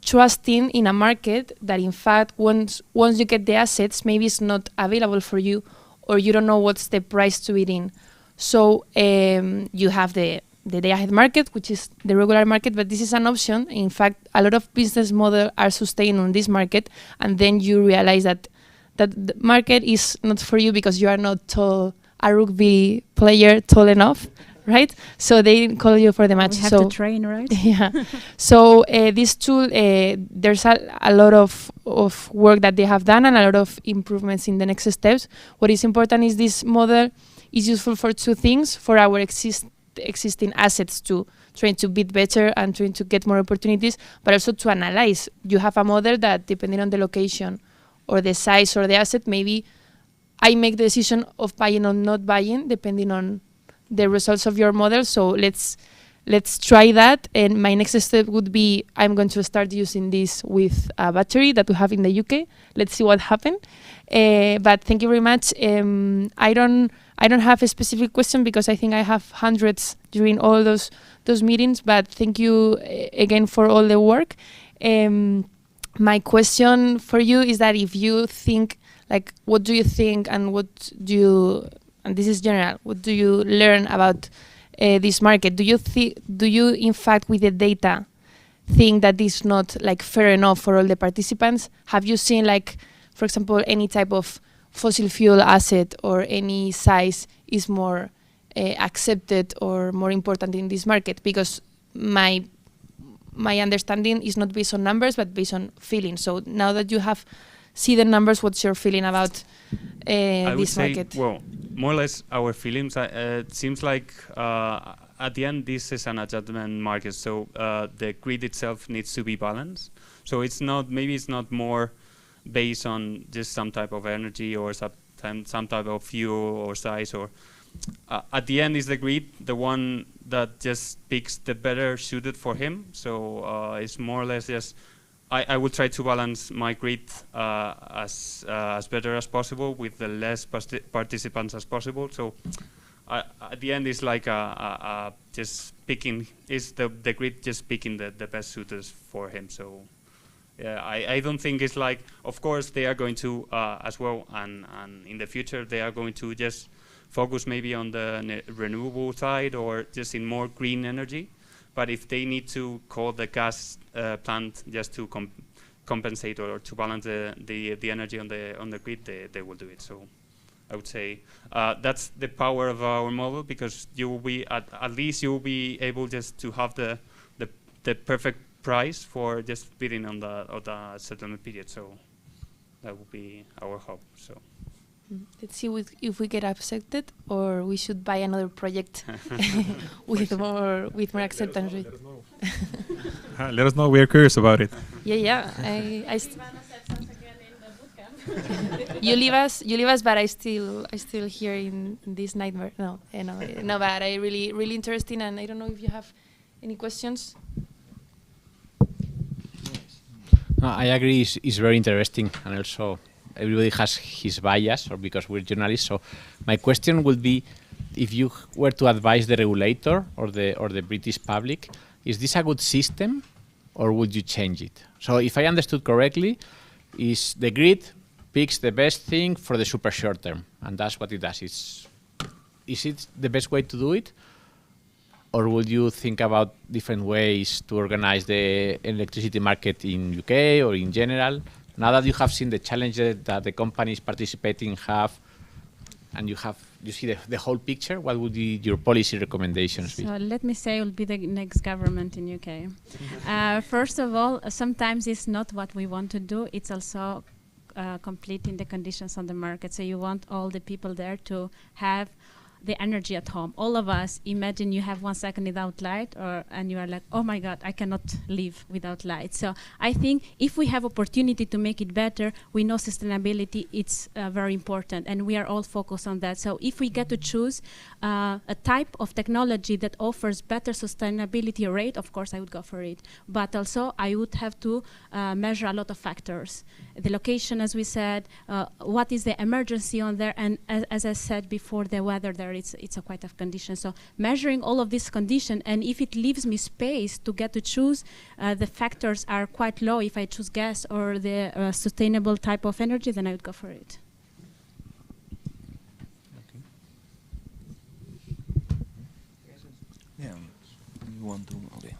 trusting in a market that in fact once you get the assets, maybe it's not available for you, or you don't know what's the price to it in. So you have the day-ahead market, which is the regular market, but this is an option. In fact, a lot of business models are sustained on this market, and then you realize that the market is not for you because you are not tall, a rugby player tall enough, right? So they didn't call you for the match. We have to train, right? Yeah. So this tool, there's a lot of work that they have done and a lot of improvements in the next steps. What is important is this model is useful for two things: for our existing assets to trying to bid better and trying to get more opportunities, but also to analyze. You have a model that, depending on the location or the size or the asset, maybe I make the decision of buying or not buying depending on the results of your model. So let's let's try that. And my next step would be I'm going to start using this with a battery that we have in the UK. Let's see what happens. But thank you very much. I don't have a specific question because I think I have hundreds during all those meetings. But thank you again for all the work. My question for you is that if you think, like, what do you think and what do you, and this is general, what do you learn about this market? Do you in fact with the data think that this is not like fair enough for all the participants? Have you seen, like, for example, any type of fossil fuel asset or any size is more accepted or more important in this market? Because my understanding is not based on numbers but based on feeling. So now that you have see the numbers, what's your feeling about this market? Well, more or less our feelings. It seems like at the end this is an adjustment market, so the grid itself needs to be balanced. So it's not, maybe it's not more based on just some type of energy or some type of fuel or size, or at the end is the grid, the one that just picks the better suited for him. So it's more or less just I will try to balance my grid as better as possible with the less participants as possible. So at the end, it's like just picking, is the grid just picking the best suitors for him. So yeah, I don't think it's like, of course they are going to as well, and in the future they are going to just focus maybe on the renewable side or just in more green energy. But if they need to call the gas plant just to compensate or to balance the energy on the grid, they will do it. So I would say that's the power of our model, because you will be at least you will be able just to have the perfect price for just bidding on the settlement period. So that would be our hope. So. Let's see if we get accepted, or we should buy another project with more acceptance rate. Let us know. We are curious about it. Yeah. You leave us, but I still here in this nightmare. No, but I really interesting, and I don't know if you have any questions. I agree. It's very interesting, and also everybody has his bias, or because we're journalists. So my question would be, if you were to advise the regulator or the British public, is this a good system, or would you change it? So if I understood correctly, is the grid picks the best thing for the super short term, and that's what it does. Is it the best way to do it, or would you think about different ways to organize the electricity market in UK or in general? Now that you have seen the challenges that the companies participating have, and you see the whole picture, what would be your policy recommendations be? So let me say, it will be the next government in UK. First of all, sometimes it's not what we want to do. It's also completing the conditions on the market. So you want all the people there to have the energy at home. All of us, imagine you have 1 second without light, and you are like, oh my God, I cannot live without light. So I think if we have opportunity to make it better, we know sustainability, it's very important, and we are all focused on that. So if we get to choose a type of technology that offers better sustainability rate, of course I would go for it. But also I would have to measure a lot of factors. The location, as we said, what is the emergency on there, and as I said before, the weather there, it's a quite tough condition. So measuring all of this condition, and if it leaves me space to get to choose, the factors are quite low. If I choose gas or the sustainable type of energy, then I would go for it. Okay. Yeah, you want to? Okay.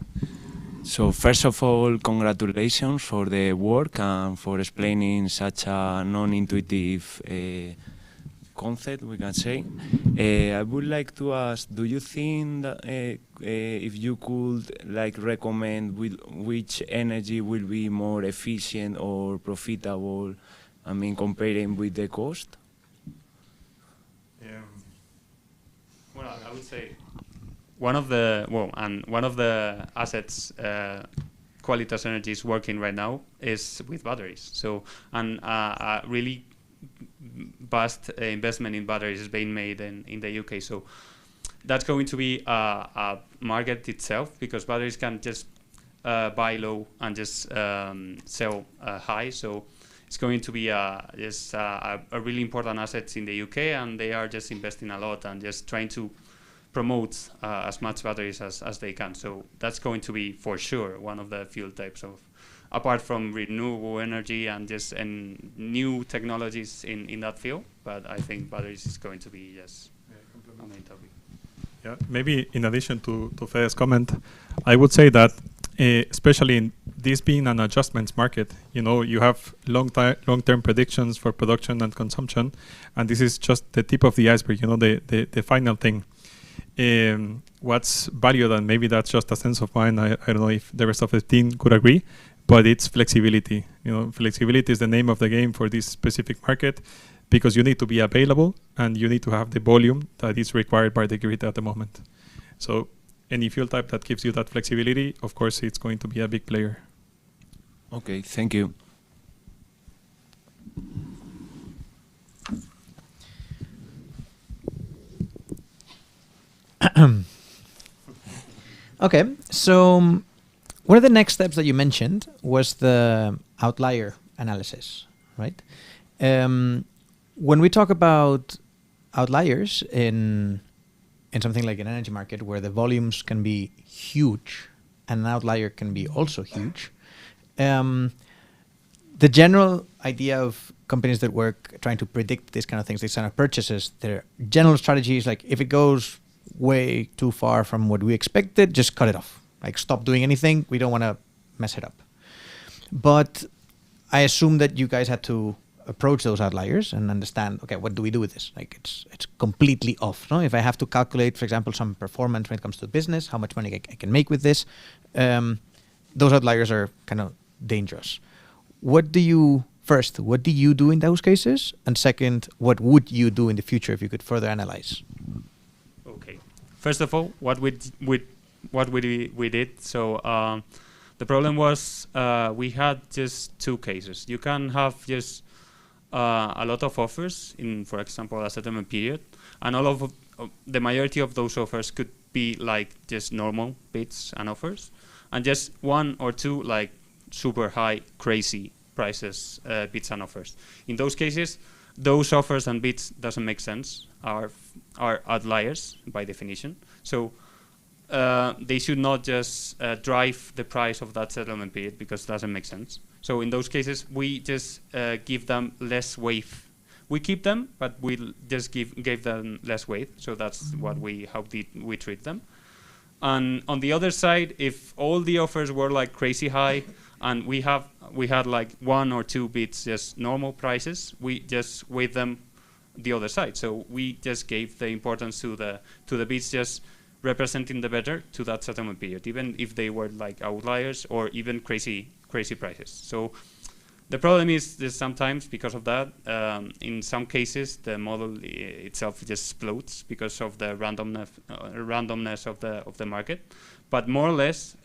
So first of all, congratulations for the work and for explaining such a non-intuitive concept, we can say. I would like to ask, do you think that, if you could recommend which energy will be more efficient or profitable, I mean, comparing with the cost? Yeah. Well, I would say one of the assets Qualitas Energy is working right now is with batteries. So, and really vast investment in batteries is being made in the UK. So that's going to be a market itself, because batteries can just buy low and just sell high. So it's going to be just a really important asset in the UK, and they are just investing a lot and just trying to promote as much batteries as they can. So that's going to be for sure one of the fuel types of, apart from renewable energy and just new technologies in that field. But I think batteries is going to be a main topic. Yeah, maybe in addition to Fede's comment, I would say that especially in this being an adjustments market, you have long-term predictions for production and consumption, and this is just the tip of the iceberg, the final thing. What's valued, and maybe that's just a sense of mine, I don't know if the rest of the team could agree, but it's flexibility. Flexibility is the name of the game for this specific market, because you need to be available and you need to have the volume that is required by the grid at the moment. So any fuel type that gives you that flexibility, of course, it's going to be a big player. Okay, thank you. Okay, so one of the next steps that you mentioned was the outlier analysis, right? When we talk about outliers in something like an energy market where the volumes can be huge and an outlier can be also huge, the general idea of companies that work trying to predict these kind of things, these kind of purchases, their general strategy is like, if it goes way too far from what we expected, just cut it off. Like, stop doing anything. We don't want to mess it up. But I assume that you guys had to approach those outliers and understand, okay, what do we do with this? Like, it's completely off. No? If I have to calculate, for example, some performance when it comes to business, how much money I can make with this, those outliers are kind of dangerous. What do you do in those cases? And second, what would you do in the future if you could further analyze? Okay. First of all, what we did. So the problem was we had just two cases. You can have just a lot of offers in, for example, a settlement period, and all of the majority of those offers could be like just normal bids and offers, and just one or two like super high, crazy prices bids and offers. In those cases, those offers and bids doesn't make sense, are outliers by definition. So they should not just drive the price of that settlement period, because it doesn't make sense. So in those cases, we just give them less weight. We keep them, but we just gave them less weight. So that's what how we treat them. And on the other side, if all the offers were like crazy high, and we had like one or two bids just normal prices, we just weight them the other side. So we just gave the importance to the bids just representing the better to that settlement period, even if they were like outliers or even crazy prices. So the problem is that sometimes, because of that, in some cases the model itself just explodes because of the randomness of the market. But more or less,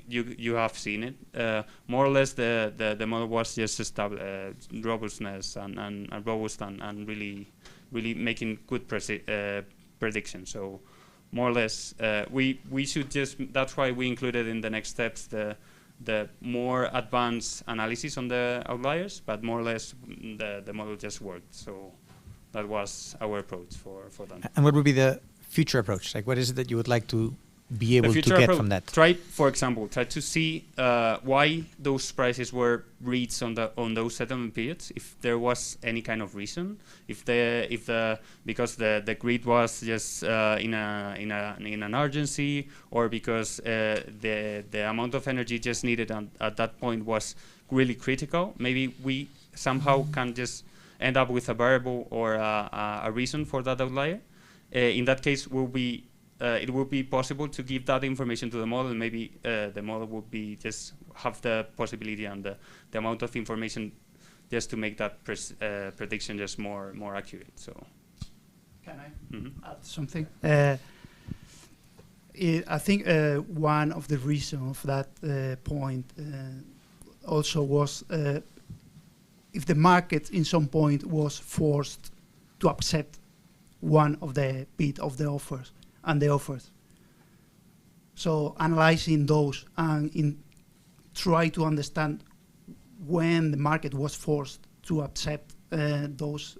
you have seen it. More or less, the model was just robustness and robust and really making good predictions. So more or less, we should just. That's why we included in the next steps the more advanced analysis on the outliers. But more or less, the model just worked. So that was our approach for them. And what would be the future approach? Like, what is it that you would like to be able to get from that? For example, try to see why those prices were reached on those settlement periods. If there was any kind of reason, because the grid was just in an urgency, or because the amount of energy just needed at that point was really critical. Maybe we somehow can just end up with a variable or a reason for that outlier. In that case, it will be possible to give that information to the model. Maybe the model would be just have the possibility and the amount of information just to make that prediction just more accurate. So, can I add something? I think one of the reasons of that point also was if the market in some point was forced to accept one of the bid of the offers, and the offers. So analyzing those and try to understand when the market was forced to accept those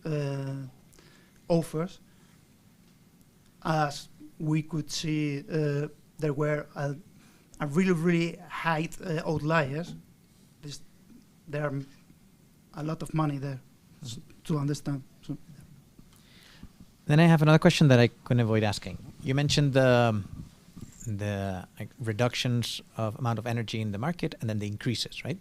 offers. As we could see, there were a really high outliers. There are a lot of money there to understand. So. Then I have another question that I couldn't avoid asking. You mentioned the like, reductions of amount of energy in the market and then the increases, right?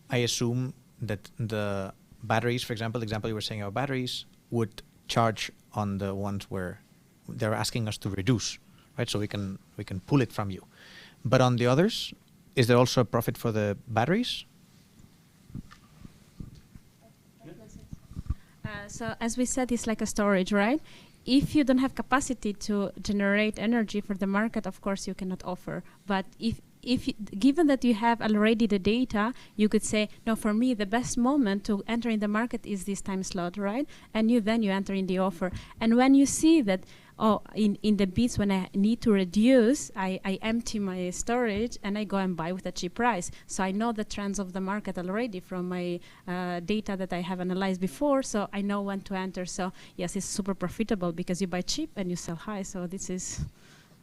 I assume that the batteries, for example, the example you were saying about batteries, would charge on the ones where they're asking us to reduce, right? So we can pull it from you. But on the others, is there also a profit for the batteries? So as we said, it's like a storage, right? If you don't have capacity to generate energy for the market, of course you cannot offer. But given that you have already the data, you could say, no, for me, the best moment to enter in the market is this time slot, right? And then you enter in the offer. And when you see that, oh, in the bids, when I need to reduce, I empty my storage and I go and buy with a cheap price. So I know the trends of the market already from my data that I have analyzed before, so I know when to enter. So yes, it's super profitable because you buy cheap and you sell high. So this is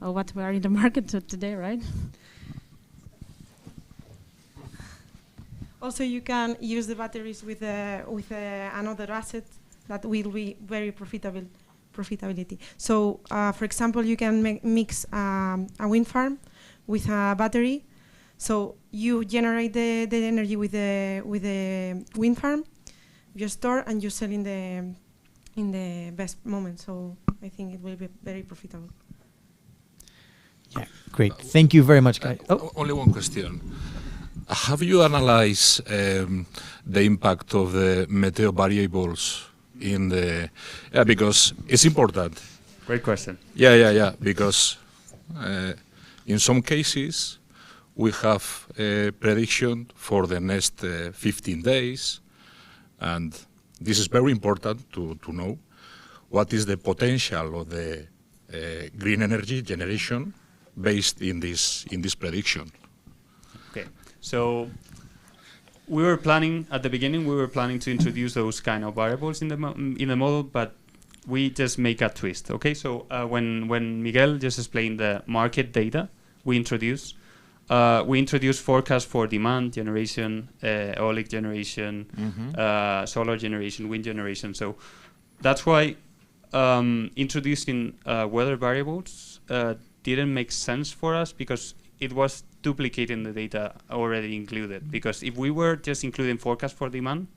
what we are in the market today, right? Also, you can use the batteries with another asset that will be very profitability. So, for example, you can mix a wind farm with a battery. So you generate the energy with the wind farm, you store and you sell in the best moment. So I think it will be very profitable. Yeah, great. Thank you very much, guys. Only one question. Have you analyzed the impact of the meteo variables in the... Yeah, because it's important. Great question. Yeah, because in some cases we have a prediction for the next 15 days, and this is very important to know what is the potential of the green energy generation based in this prediction. Okay. So we were planning at the beginning. We were planning to introduce those kind of variables in the model, but we just make a twist. Okay. So when Miguel just explained the market data, we introduced forecasts for demand generation, eolic generation, solar generation, wind generation. So that's why introducing weather variables didn't make sense for us, because it was duplicating the data already included. Because if we were just including forecast for demand,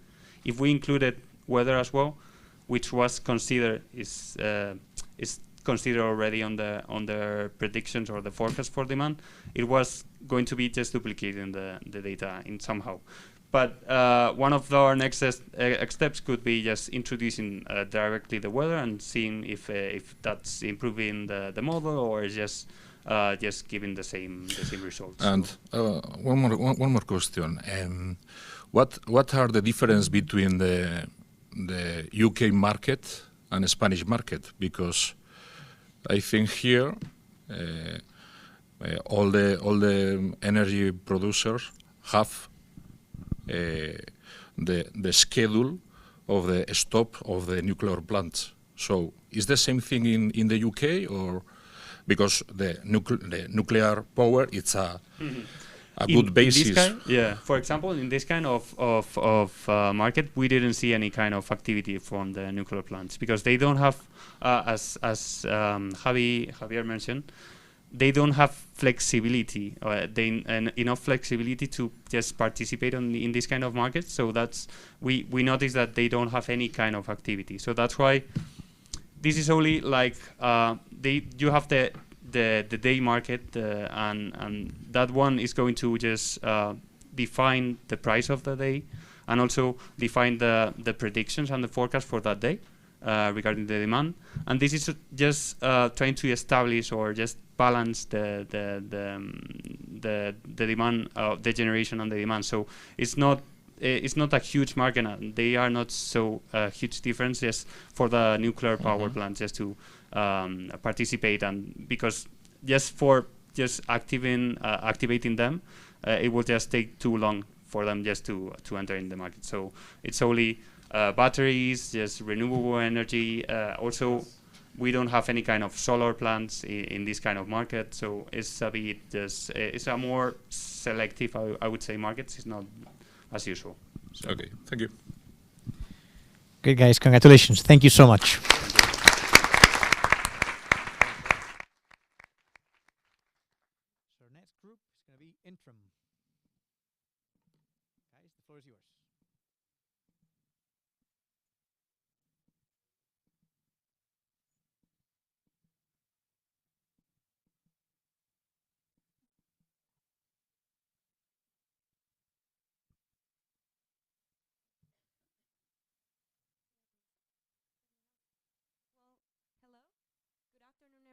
if we included weather as well, which was considered is considered already on the predictions or the forecast for demand, it was going to be just duplicating the data in somehow. But one of our next steps could be just introducing directly the weather and seeing if that's improving the model or just giving the same results. And one more question. What are the difference between the UK market and the Spanish market? Because I think here all the energy producers have the schedule of the stop of the nuclear plants. So is the same thing in the UK, or because the nuclear power, it's a good basis? Yeah. For example, in this kind of market, we didn't see any kind of activity from the nuclear plants, because they don't have, as Javier mentioned, they don't have flexibility, enough flexibility to just participate in this kind of market. So that's we noticed that they don't have any kind of activity. So that's why this is only like you have the day market, and that one is going to just define the price of the day, and also define the predictions and the forecast for that day regarding the demand. And this is just trying to establish or just balance the demand, the generation and the demand. So it's not it's not a huge market. They are not so huge difference just for the nuclear power plants just to participate, and because just activating them, it will just take too long for them just to enter in the market. So it's only batteries, just renewable energy. Also, we don't have any kind of solar plants in this kind of market. So it's a bit just it's a more selective, I would say, markets. It's not as usual. So. Okay, thank you. Great, guys. Congratulations. Thank you so much. So next group is going to be Interim. Guys, the floor is yours.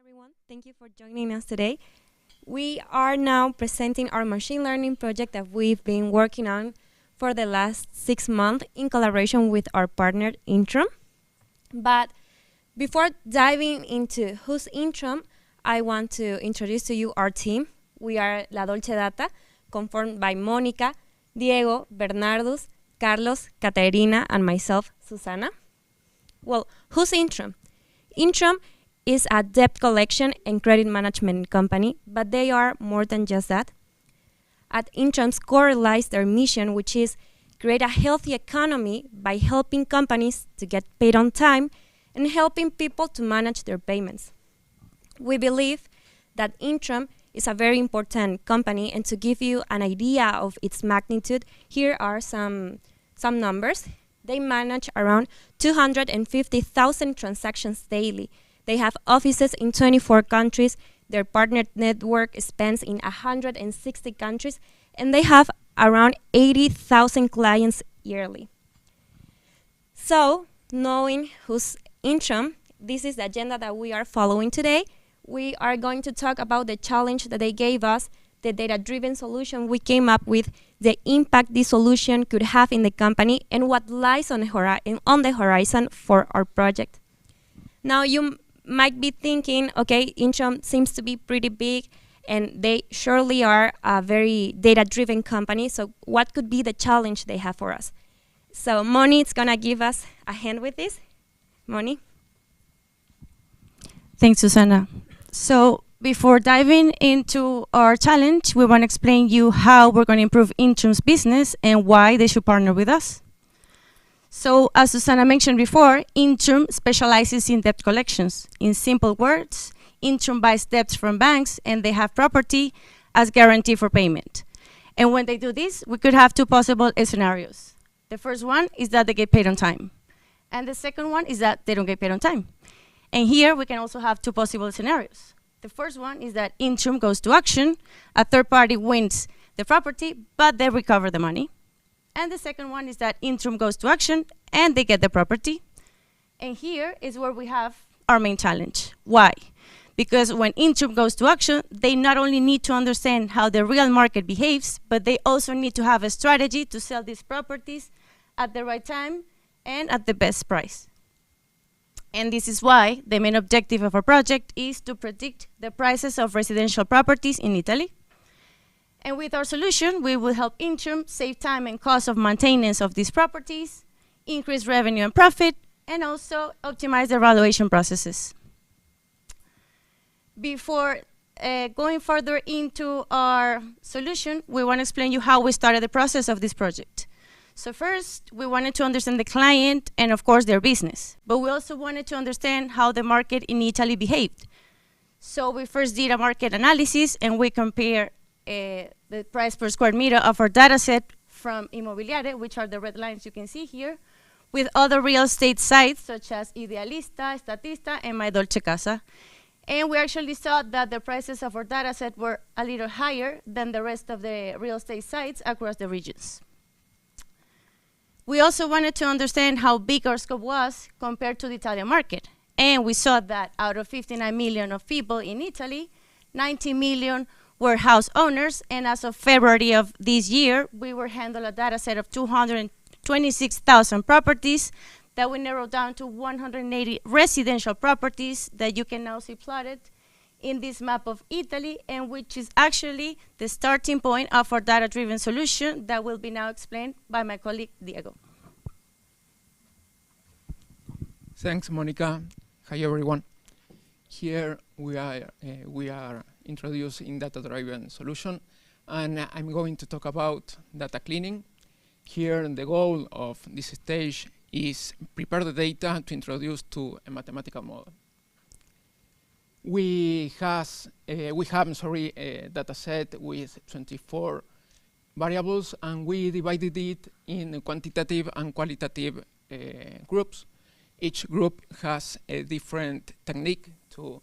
Everyone, thank you for joining us today. We are now presenting our machine learning project that we've been working on for the last 6 months in collaboration with our partner Intrum. But before diving into who's Intrum, I want to introduce to you our team. We are La Dolce Data, conformed by Mónica, Diego, Bernardus, Carlos, Caterina, and myself, Susana. Well, who's Intrum? Intrum is a debt collection and credit management company, but they are more than just that. At Intrum's core lies their mission, which is create a healthy economy by helping companies to get paid on time and helping people to manage their payments. We believe that Intrum is a very important company, and to give you an idea of its magnitude, here are some numbers. They manage around 250,000 transactions daily. They have offices in 24 countries. Their partner network spans in 160 countries, and they have around 80,000 clients yearly. So, knowing who's Intrum, this is the agenda that we are following today. We are going to talk about the challenge that they gave us, the data-driven solution we came up with, the impact this solution could have in the company, and what lies on the horizon for our project. Now, you might be thinking, okay, Intrum seems to be pretty big, and they surely are a very data-driven company, so what could be the challenge they have for us? So Moni is going to give us a hand with this. Moni? Thanks, Susana. So before diving into our challenge, we want to explain you how we're going to improve Intrum's business and why they should partner with us. So, as Susana mentioned before, Intrum specializes in debt collections. In simple words, Intrum buys debts from banks, and they have property as guarantee for payment. And when they do this, we could have two possible scenarios. The first one is that they get paid on time. And the second one is that they don't get paid on time. And here, we can also have two possible scenarios. The first one is that Intrum goes to auction, a third party wins the property, but they recover the money. And the second one is that Intrum goes to auction and they get the property. And here is where we have our main challenge. Why? Because when Intrum goes to auction, they not only need to understand how the real market behaves, but they also need to have a strategy to sell these properties at the right time and at the best price. And this is why the main objective of our project is to predict the prices of residential properties in Italy. And with our solution, we will help Intrum save time and cost of maintenance of these properties, increase revenue and profit, and also optimize their valuation processes. Before going further into our solution, we want to explain you how we started the process of this project. So first, we wanted to understand the client and, of course, their business. But we also wanted to understand how the market in Italy behaved. So we first did a market analysis, and we compared the price per square meter of our data set from Immobiliare, which are the red lines you can see here, with other real estate sites such as Idealista, Statista, and My Dolce Casa. And we actually saw that the prices of our data set were a little higher than the rest of the real estate sites across the regions. We also wanted to understand how big our scope was compared to the Italian market. And we saw that out of 59 million of people in Italy, 90 million were house owners, and as of February of this year, we were handling a data set of 226,000 properties that we narrowed down to 180 residential properties that you can now see plotted in this map of Italy, and which is actually the starting point of our data-driven solution that will be now explained by my colleague, Diego. Thanks, Monica. Hi, everyone. Here we are introducing data-driven solution, and I'm going to talk about data cleaning. Here, the goal of this stage is prepare the data to introduce to a mathematical model. We have a data set with 24 variables, and we divided it in quantitative and qualitative groups. Each group has a different technique to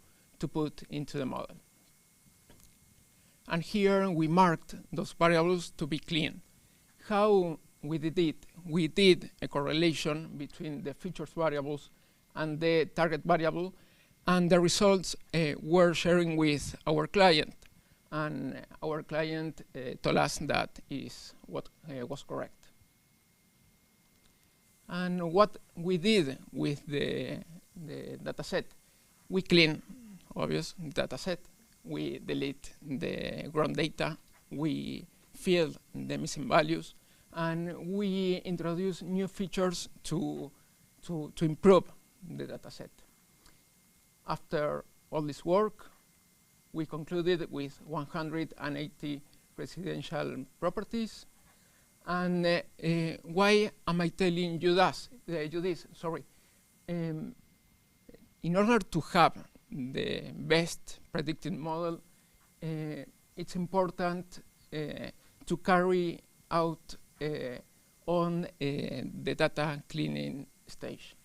put into the model. And here we marked those variables to be clean. How we did it? We did a correlation between the features variables and the target variable, and the results were sharing with our client. And our client told us that is what was correct. And what we did with the data set, we clean, obvious, data set. We delete the ground data. We fill the missing values. And we introduce new features to improve the data set. After all this work, we concluded with 180 residential properties. And why am I telling you this? Sorry. In order to have the best predictive model, it's important to carry out on the data cleaning stage.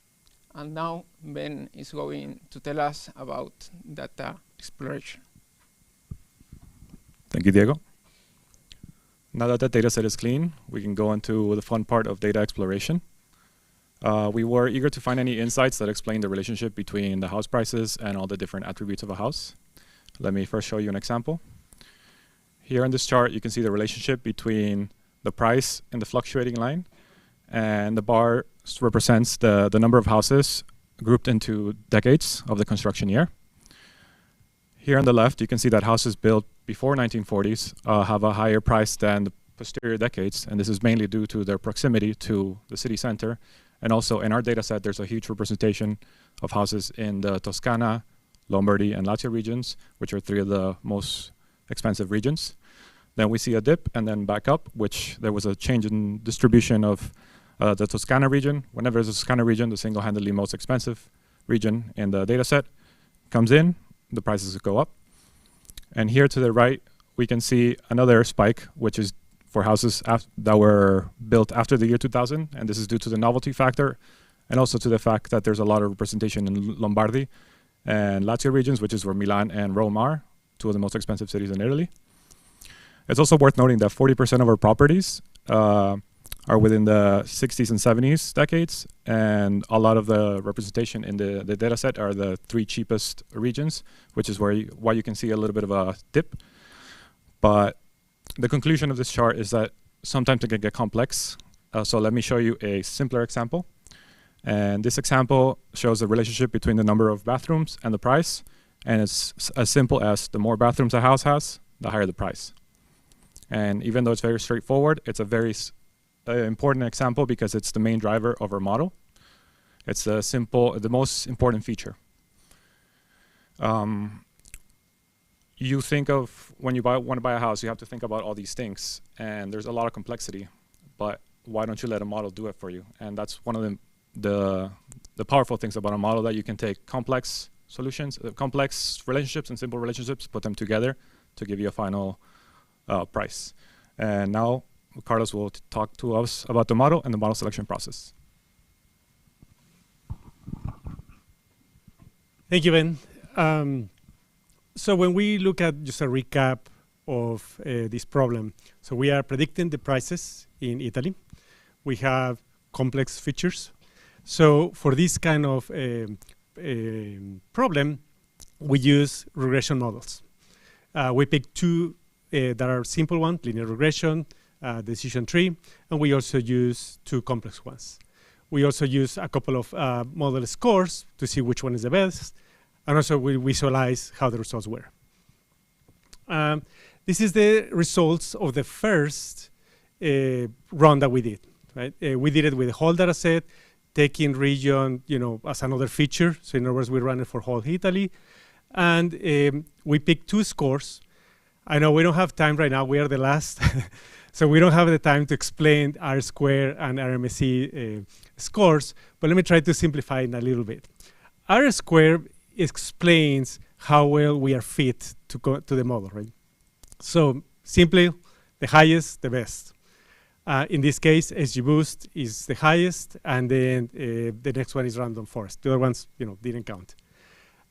And now Ben is going to tell us about data exploration. Thank you, Diego. Now that the data set is clean, we can go into the fun part of data exploration. We were eager to find any insights that explain the relationship between the house prices and all the different attributes of a house. Let me first show you an example. Here in this chart, you can see the relationship between the price in the fluctuating line, and the bar represents the number of houses grouped into decades of the construction year. Here on the left, you can see that houses built before 1940s have a higher price than the posterior decades, and this is mainly due to their proximity to the city center. And also in our data set, there's a huge representation of houses in the Toscana, Lombardy, and Lazio regions, which are three of the most expensive regions. Then we see a dip and then back up, which there was a change in distribution of the Toscana region. Whenever there's a Toscana region, the single-handedly most expensive region in the data set comes in, the prices go up. And here to the right, we can see another spike, which is for houses that were built after the year 2000. And this is due to the novelty factor, and also to the fact that there's a lot of representation in Lombardy and Lazio regions, which is where Milan and Rome are, two of the most expensive cities in Italy. It's also worth noting that 40% of our properties are within the 60s and 70s decades, and a lot of the representation in the data set are the three cheapest regions, which is why you can see a little bit of a dip. But the conclusion of this chart is that sometimes it can get complex. So let me show you a simpler example. And this example shows the relationship between the number of bathrooms and the price. And it's as simple as the more bathrooms a house has, the higher the price. And even though it's very straightforward, it's a very important example because it's the main driver of our model. It's the most important feature. You think of when you want to buy a house, you have to think about all these things, and there's a lot of complexity. But why don't you let a model do it for you? And that's one of the powerful things about a model, that you can take complex solutions, complex relationships and simple relationships, put them together to give you a final price. And now Carlos will talk to us about the model and the model selection process. Thank you, Ben. So when we look at just a recap of this problem, so we are predicting the prices in Italy. We have complex features. So for this kind of problem, we use regression models. We picked two that are simple ones, linear regression, decision tree, and we also use two complex ones. We also use a couple of model scores to see which one is the best, and also we visualize how the results were. This is the results of the first run that we did. Right? We did it with the whole data set, taking region, as another feature. So in other words, we ran it for whole Italy, and we picked two scores. I know we don't have time right now. We are the last, so we don't have the time to explain R-square and RMSE scores. But let me try to simplify it a little bit. R-square explains how well we are fit to the model, right? So simply, the highest, the best. In this case, XGBoost is the highest, and then the next one is random forest. The other ones, didn't count.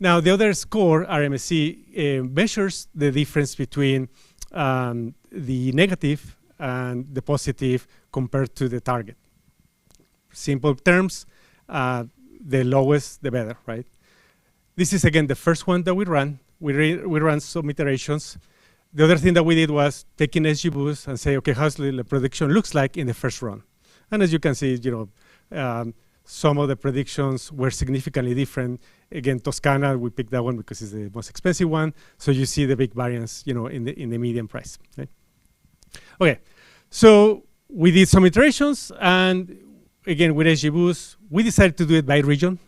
Now, the other score, RMSE, measures the difference between the negative and the positive compared to the target. Simple terms, the lowest, the better, right? This is, again, the first one that we ran. We ran some iterations. The other thing that we did was taking XGBoost and say, okay, how's the prediction looks like in the first run? And as you can see, some of the predictions were significantly different. Again, Toscana, we picked that one because it's the most expensive one. So you see the big variance, in the median price. Right? Okay, so we did some iterations, and again, with XGBoost, we decided to do it by region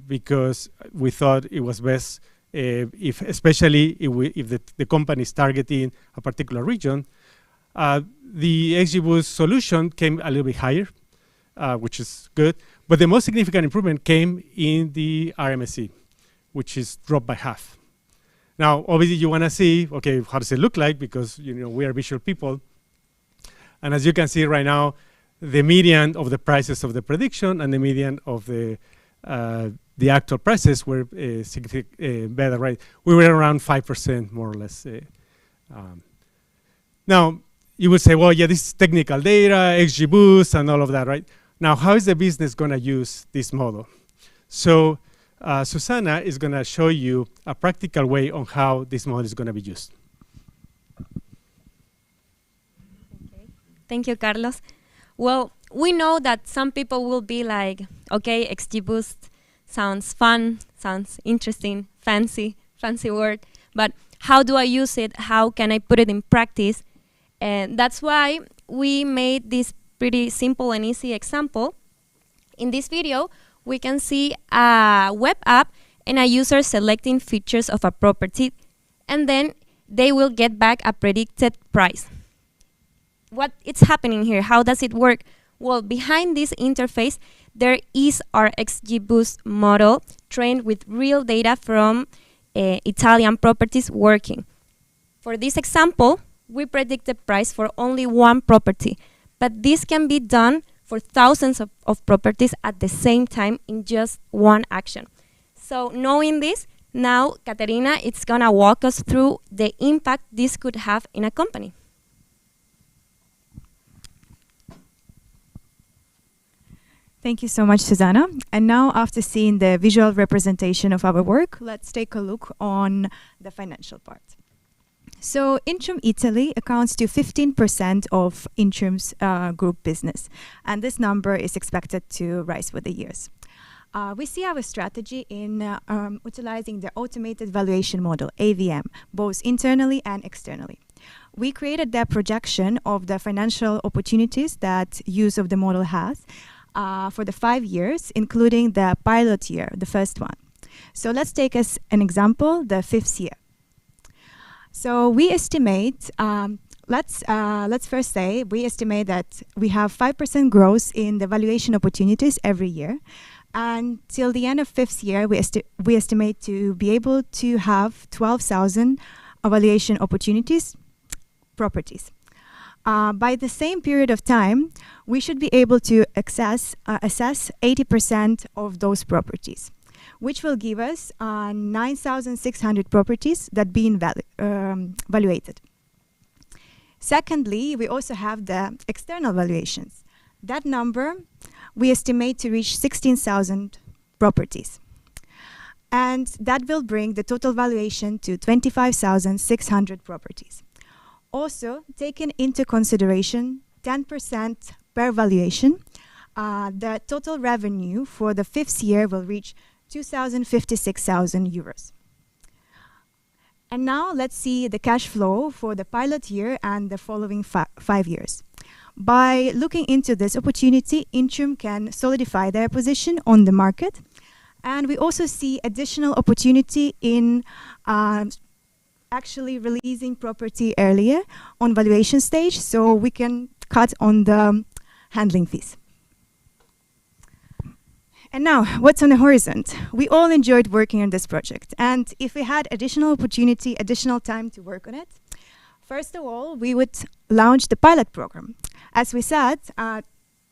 because we thought it was best especially if the company is targeting a particular region. The XGBoost solution came a little bit higher, which is good. But the most significant improvement came in the RMSE, which is dropped by half. Now, obviously, you want to see, okay, how does it look like? Because we are visual people. And as you can see right now, the median of the prices of the prediction and the median of the actual prices were better, right? We were around 5%, more or less. Now, you would say, well, yeah, this is technical data, XGBoost, and all of that, right? Now, how is the business going to use this model? So Susana is going to show you a practical way on how this model is going to be used. Okay. Thank you, Carlos. Well, we know that some people will be like, okay, XGBoost sounds fun, sounds interesting, fancy word, but how do I use it? How can I put it in practice? And that's why we made this pretty simple and easy example. In this video, we can see a web app and a user selecting features of a property, and then they will get back a predicted price. What is happening here? How does it work? Well, behind this interface, there is our XGBoost model trained with real data from Italian properties working. For this example, we predict the price for only one property, but this can be done for thousands of properties at the same time in just one action. So knowing this, now Caterina is gonna walk us through the impact this could have in a company. Thank you so much, Susanna. And now, after seeing the visual representation of our work, let's take a look on the financial part. So Intrum Italy accounts to 15% of Intrum's group business, and this number is expected to rise with the years. We see our strategy in utilizing the automated valuation model, AVM, both internally and externally. We created the projection of the financial opportunities that use of the model has for the 5 years, including the pilot year, the first one. So let's take as an example, the 5th year. So we estimate, let's first say, we estimate that we have 5% growth in the valuation opportunities every year. And till the end of 5th year, we estimate to be able to have 12,000 valuation opportunities, properties. By the same period of time, we should be able to assess 80% of those properties, which will give us 9,600 properties that being valuated. Secondly, we also have the external valuations. That number we estimate to reach 16,000 properties. And that will bring the total valuation to 25,600 properties. Also, taking into consideration 10% per valuation, the total revenue for the 5th year will reach 256,000 euros. And now let's see the cash flow for the pilot year and the following 5 years. By looking into this opportunity, Intrum can solidify their position on the market. And we also see additional opportunity in actually releasing property earlier on valuation stage, so we can cut on the handling fees. And now, what's on the horizon? We all enjoyed working on this project. And if we had additional opportunity, additional time to work on it, first of all, we would launch the pilot program. As we said,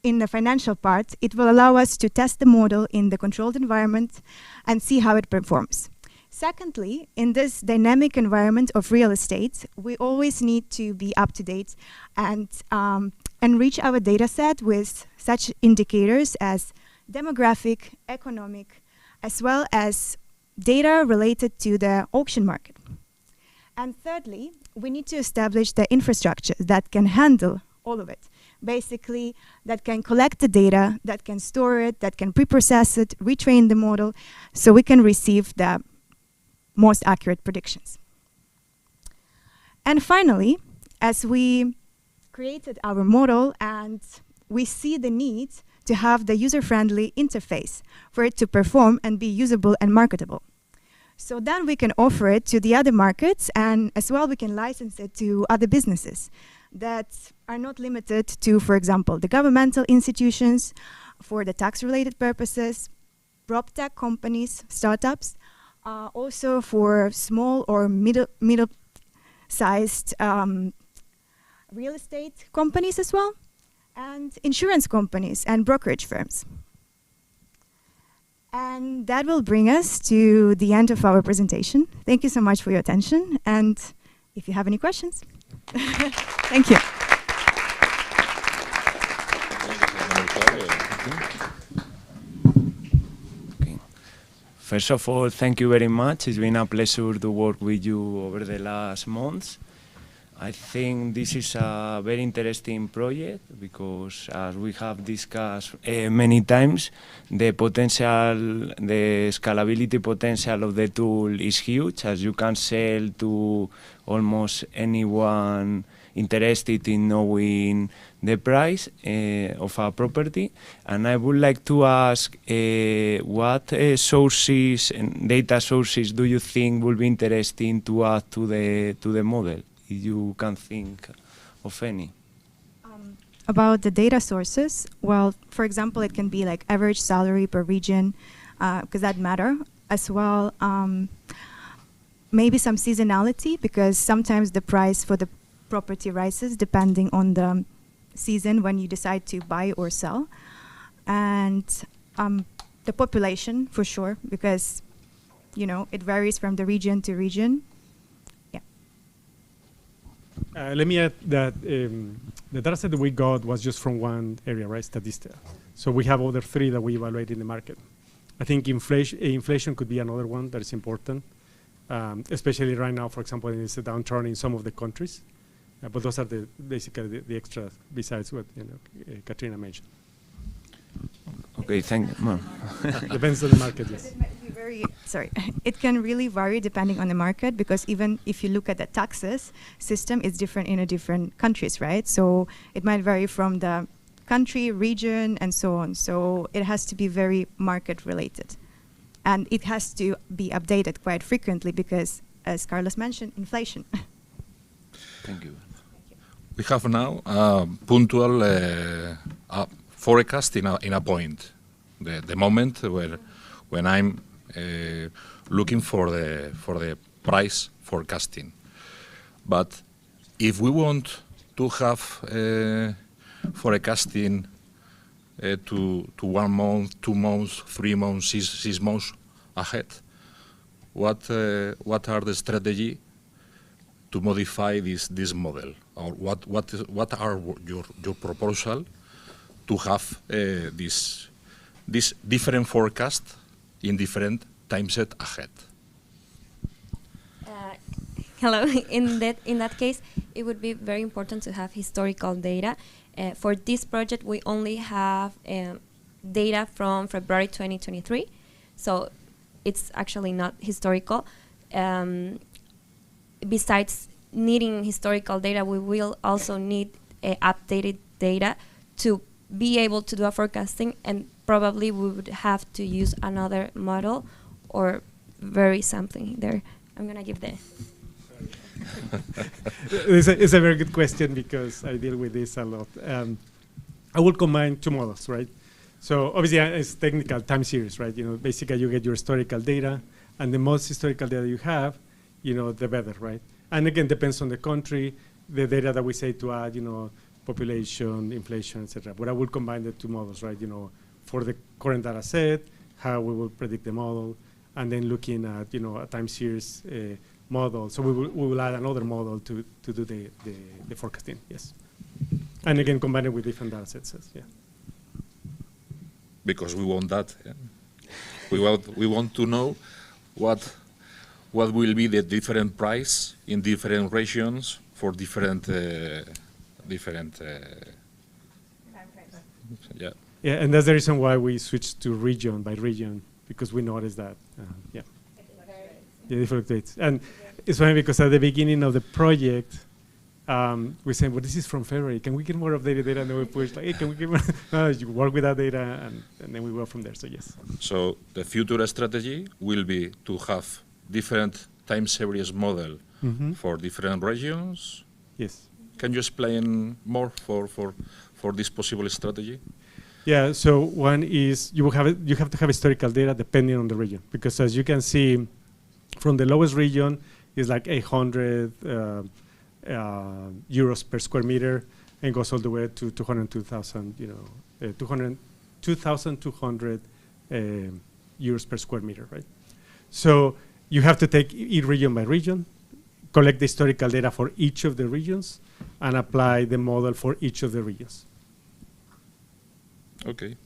in the financial part, it will allow us to test the model in the controlled environment and see how it performs. Secondly, in this dynamic environment of real estate, we always need to be up to date and enrich our data set with such indicators as demographic, economic, as well as data related to the auction market. And thirdly, we need to establish the infrastructure that can handle all of it. Basically, that can collect the data, that can store it, that can pre-process it, retrain the model, so we can receive the most accurate predictions. And finally, as we created our model and we see the need to have the user-friendly interface for it to perform and be usable and marketable. So then we can offer it to the other markets, and as well we can license it to other businesses that are not limited to, for example, the governmental institutions, for the tax-related purposes, prop tech companies, startups, also for small or middle-sized real estate companies as well, and insurance companies and brokerage firms. And that will bring us to the end of our presentation. Thank you so much for your attention, and if you have any questions. Thank you. Okay. First of all, thank you very much. It's been a pleasure to work with you over the last months. I think this is a very interesting project because, as we have discussed many times, the potential, the scalability potential of the tool is huge, as you can sell to almost anyone interested in knowing the price of a property. And I would like to ask what sources and data sources do you think will be interesting to add to the model? If you can think of any. About the data sources, well, for example, it can be like average salary per region, because that matter as well. Maybe some seasonality, because sometimes the price for the property rises depending on the season when you decide to buy or sell. And the population, for sure, because, you know, it varies from the region to region. Let me add that the data set that we got was just from one area, right, Statista. So we have other 3 that we evaluate in the market. I think inflation could be another one that is important, especially right now, for example, it's a downturn in some of the countries. But those are basically the extras besides what Katrina mentioned. Okay, thank you. Depends on the market, yes. It might be very, sorry, it can really vary depending on the market, because even if you look at the taxes system, it's different in different countries, right? So it might vary from the country, region, and so on. So it has to be very market related. And it has to be updated quite frequently because, as Carlos mentioned, inflation. Thank you. We have now punctual forecast in a point, the moment when I'm looking for the price forecasting. But if we want to have forecasting to 1 month, 2 months, 3 months, 6 months ahead, what are the strategy to modify this model, or what are your proposal to have this different forecast in different time set ahead? Hello. In that case, it would be very important to have historical data. For this project, we only have data from February 2023, so it's actually not historical. Besides needing historical data, we will also need updated data to be able to do a forecasting, and probably we would have to use another model or vary something there. I'm gonna give the... It's a very good question because I deal with this a lot. I will combine two models, right? So obviously it's technical time series, right? You know, basically you get your historical data, and the most historical data you have, you know, the better, right? And again, depends on the country, the data that we say to add, you know, population, inflation, etc. But I will combine the two models, right? You know, for the current data set, how we will predict the model, and then looking at, you know, a time series model. So we will add another model to do the forecasting, yes. And again, combine it with different data sets, yeah. Because we want that. Yeah. We want to know what will be the different price in different regions for different yeah. Yeah, and that's the reason why we switched to region by region, because we noticed that, yeah. Yeah, different dates. And it's funny because at the beginning of the project, we said, well, this is from February. Can we get more updated data? And then we pushed, like, hey, can we get more? No, you work with that data, and then we go from there, so yes. So the future strategy will be to have different time series model for different regions. Yes. Can you explain more for this possible strategy? Yeah, so one is you have to have historical data depending on the region, because as you can see, from the lowest region is like 800 euros per square meter, and goes all the way to 202,000, you know, 2,200 euros per square meter, right? So you have to take each region by region, collect the historical data for each of the regions, and apply the model for each of the regions. Okay.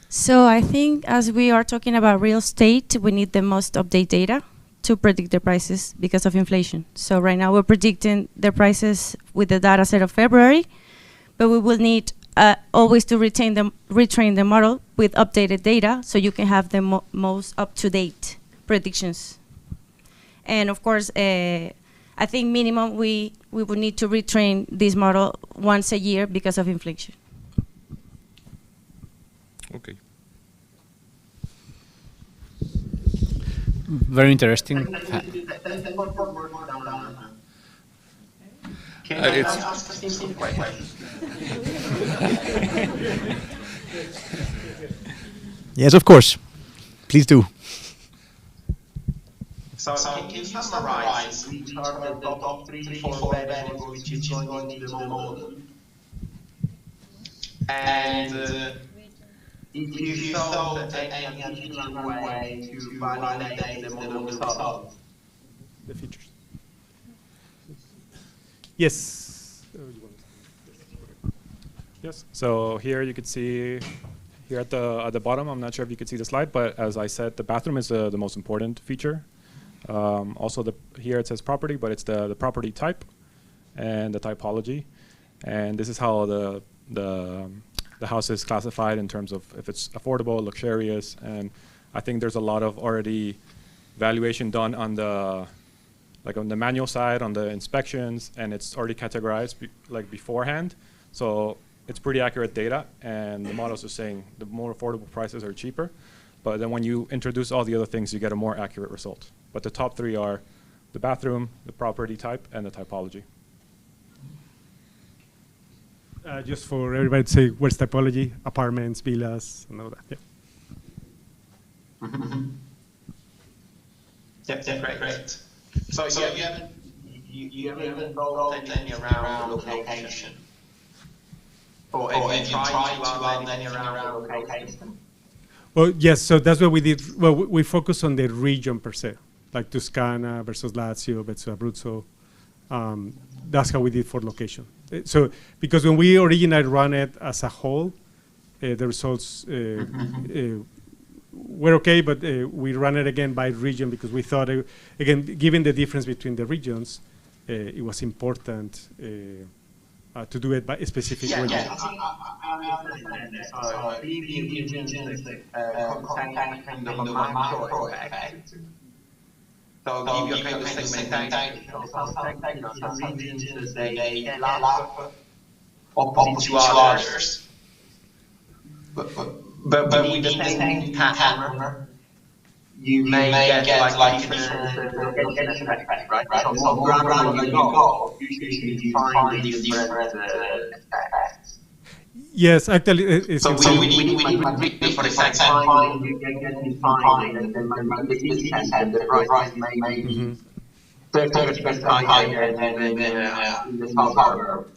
So I think as we are talking about real estate, we need the most updated data to predict the prices because of inflation. So right now we're predicting the prices with the data set of February, but we will need always to retrain the model with updated data so you can have the most up-to-date predictions. And of course, I think minimum we would need to retrain this model once a year because of inflation. Okay. Very interesting. Yes, of course. Please do. So can you summarize which are the top 3-4 variables which is going into the model? And if you thought any additional way to validate the model results? The features. Yes. Yes. So here you could see, here at the bottom, I'm not sure if you could see the slide, but as I said, the bathroom is the most important feature. Also, here it says property, but it's the property type and the typology, and this is how the house is classified in terms of if it's affordable, luxurious, and I think there's a lot of already valuation done on the on the manual side, on the inspections, and it's already categorized beforehand. So it's pretty accurate data, and the models are saying the more affordable prices are cheaper, but then when you introduce all the other things, you get a more accurate result. But the top three are the bathroom, the property type, and the typology. Just for everybody to say, what's typology? Apartments, villas, and all that. Yeah. Yeah, great. So you haven't rolled any around location? Or have you tried to run any around location? Well, yes, so that's what we did. Well, we focus on the region per se, like Toscana versus Lazio versus Abruzzo. That's how we did for location. So, because when we originally run it as a whole, the results we're okay, but we run it again by region because we thought, again, given the difference between the regions, it was important to do it by a specific region. Yeah, I understand that. So previous regions contain kind of a macro effect. So give you a kind of segmentation. Some regions, they develop opposite to others. But with the same pattern, you may get like different location effect, right? So more granular you go, usually you find the different effects. Yes, actually, it's so we Madrid, for example, you can find that the city center, the price may be 30% higher than in the suburb.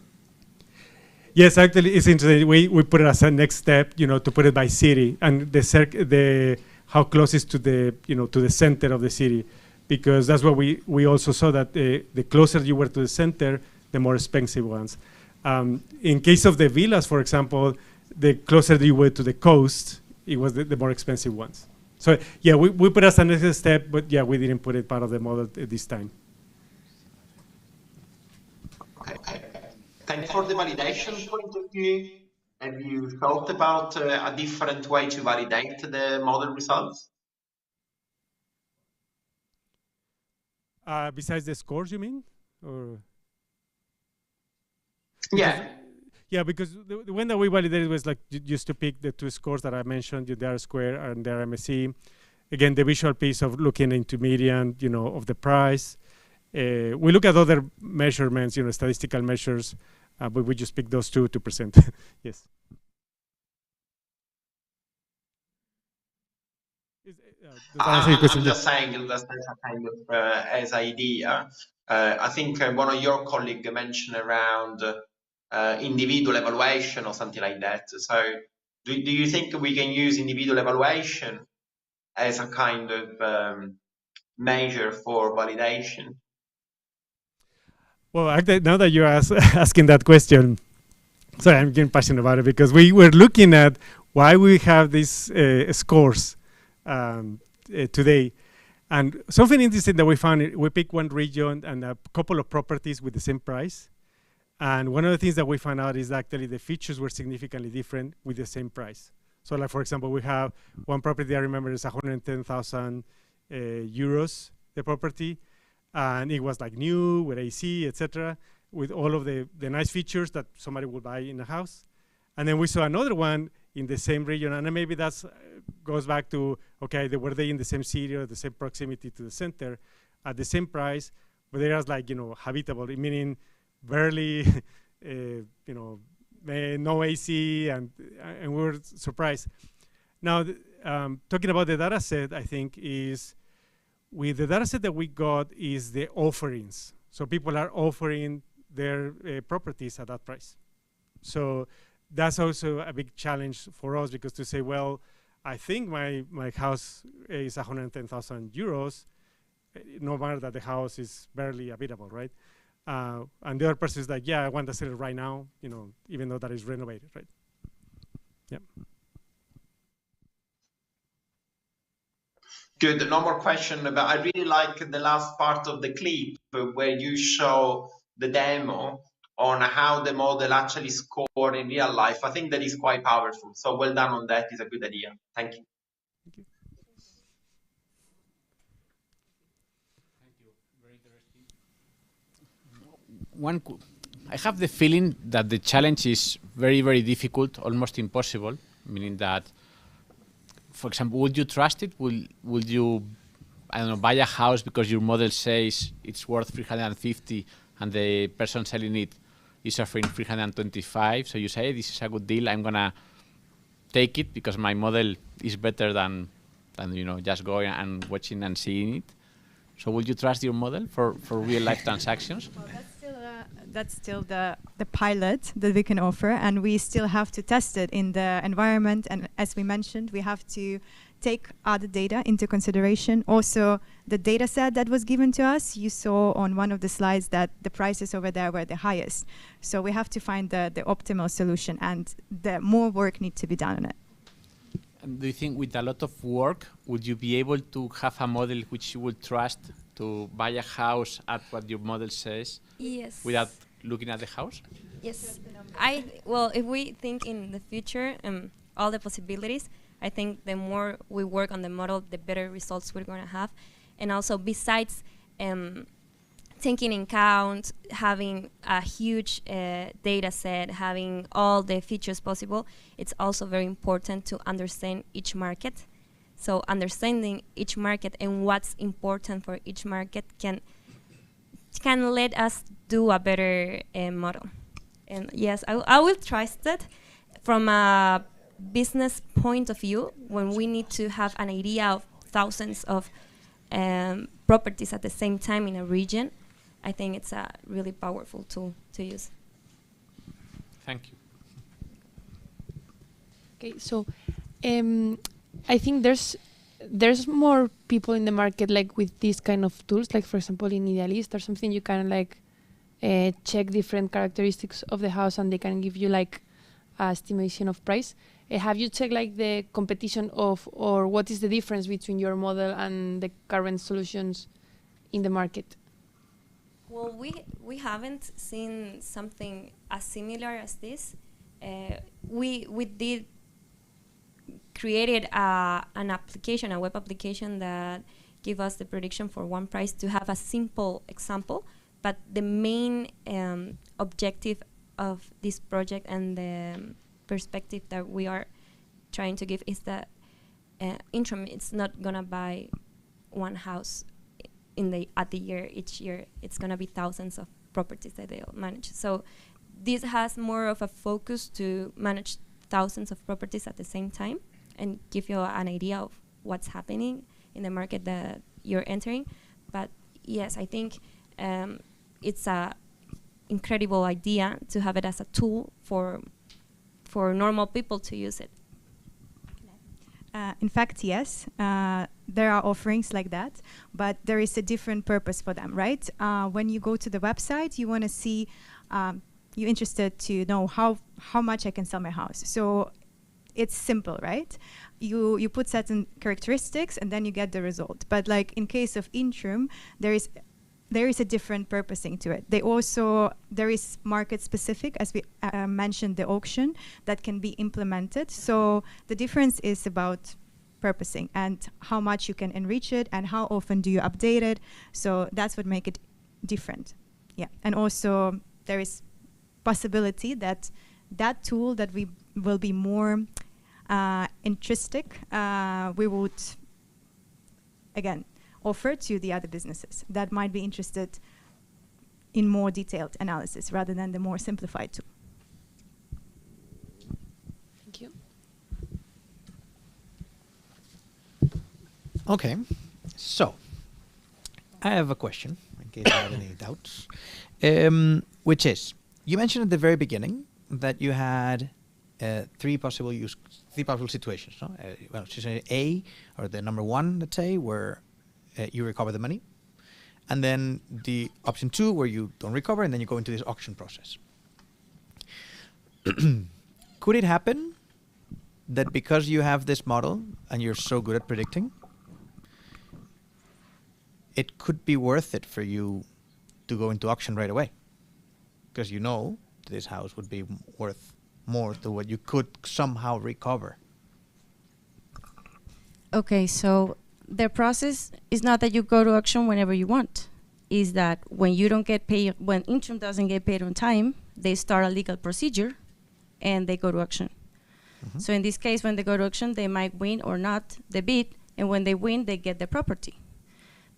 Yes, actually, it's interesting. We put it as a next step, to put it by city and the how close is to the to the center of the city, because that's what we also saw that the closer you were to the center, the more expensive ones. In case of the villas, for example, the closer you were to the coast, it was the more expensive ones. So yeah, we put it as a next step, but yeah, we didn't put it part of the model this time. Okay. And for the validation point of view, have you thought about a different way to validate the model results? Besides the scores, you mean? Or yeah. Yeah, because the one that we validated was like just to pick the two scores that I mentioned, the R-square and the RMSE. Again, the visual piece of looking into median, of the price. We look at other measurements, statistical measures, but we just pick those two to present. Yes. I'm just saying that's a kind of as idea. I think one of your colleagues mentioned around individual evaluation or something like that. So do you think we can use individual evaluation as a kind of measure for validation? Well, actually, now that you're asking that question, sorry, I'm getting passionate about it because we were looking at why we have these scores today. And something interesting that we found, we picked one region and a couple of properties with the same price. And one of the things that we found out is actually the features were significantly different with the same price. So like, for example, we have one property I remember is 110,000 euros, the property. And it was like new with AC, etc., with all of the nice features that somebody would buy in a house. And then we saw another one in the same region, and maybe that goes back to, okay, were they in the same city or the same proximity to the center at the same price, but they are like, habitable, meaning barely, no AC, and we were surprised. Now, talking about the data set, I think is, with the data set that we got is the offerings. So people are offering their properties at that price. So that's also a big challenge for us, because to say, well, I think my house is 110,000 euros, no matter that the house is barely habitable, right? And the other person is like, yeah, I want to sell it right now, even though that is renovated, right? Yeah. Good, no more question, but I really like the last part of the clip where you show the demo on how the model actually scored in real life. I think that is quite powerful. So well done on that, it's a good idea. Thank you. Thank you. Thank you, very interesting. I have the feeling that the challenge is very, very difficult, almost impossible, meaning that, for example, would you trust it? Would you, I don't know, buy a house because your model says it's worth 350 and the person selling it is offering 325? So you say, this is a good deal, I'm gonna take it because my model is better than just going and watching and seeing it. So would you trust your model for real life transactions? Well, that's still the pilot that we can offer, and we still have to test it in the environment. And as we mentioned, we have to take other data into consideration. Also, the data set that was given to us, you saw on one of the slides that the prices over there were the highest. So we have to find the optimal solution, and the more work needs to be done on it. do you think with a lot of work, would you be able to have a model which you would trust to buy a house at what your model says? Yes. Without looking at the house? Yes. Well, if we think in the future, all the possibilities, I think the more we work on the model, the better results we're going to have. And also, besides taking in account, having a huge data set, having all the features possible, it's also very important to understand each market. So understanding each market and what's important for each market can let us do a better model. And yes, I will trust it from a business point of view. When we need to have an idea of thousands of properties at the same time in a region, I think it's a really powerful tool to use. Thank you. Okay, so I think there's more people in the market like with these kind of tools, like for example in Idealist or something, you can like check different characteristics of the house and they can give you like a estimation of price. Have you checked like the competition of, or what is the difference between your model and the current solutions in the market? Well, we haven't seen something as similar as this. We did created an application, a web application that give us the prediction for one price to have a simple example. But the main objective of this project and the perspective that we are trying to give is that Intrum it's not gonna buy one house at the year. Each year it's gonna be thousands of properties that they'll manage. So this has more of a focus to manage thousands of properties at the same time and give you an idea of what's happening in the market that you're entering. But yes, I think it's a incredible idea to have it as a tool for normal people to use it. In fact, yes, there are offerings like that, but there is a different purpose for them, right? When you go to the website, you want to see, you're interested to know how much I can sell my house. So it's simple, right? You put certain characteristics and then you get the result. But like in case of Intrum, there is a different purposing to it. There is market specific, as we mentioned, the auction that can be implemented. So the difference is about purposing and how much you can enrich it and how often do you update it. So that's what make it different. Yeah, and also there is possibility that tool that we will be more intrinsic, we would again offer to the other businesses that might be interested in more detailed analysis rather than the more simplified tool. Thank you. Okay, so I have a question in case you have any doubts, which is, you mentioned at the very beginning that you had three possible situations. No? Well, A, or the number one, let's say, where you recover the money, and then the option 2 where you don't recover and then you go into this auction process. Could it happen that because you have this model and you're so good at predicting, it could be worth it for you to go into auction right away? Because you know this house would be worth more than what you could somehow recover. Okay, so the process is not that you go to auction whenever you want. Is that when you don't get paid, when Intrum doesn't get paid on time, they start a legal procedure and they go to auction. So in this case, when they go to auction, they might win or not the bid, and when they win, they get the property.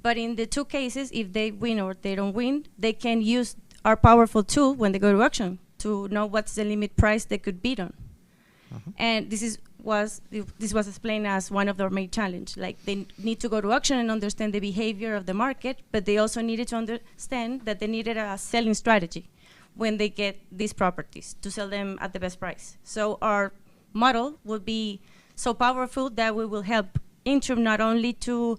But in the two cases, if they win or they don't win, they can use our powerful tool when they go to auction to know what's the limit price they could bid on. And this was explained as one of their main challenge. Like, they need to go to auction and understand the behavior of the market, but they also needed to understand that they needed a selling strategy when they get these properties to sell them at the best price. So our model will be so powerful that we will help Intrum not only to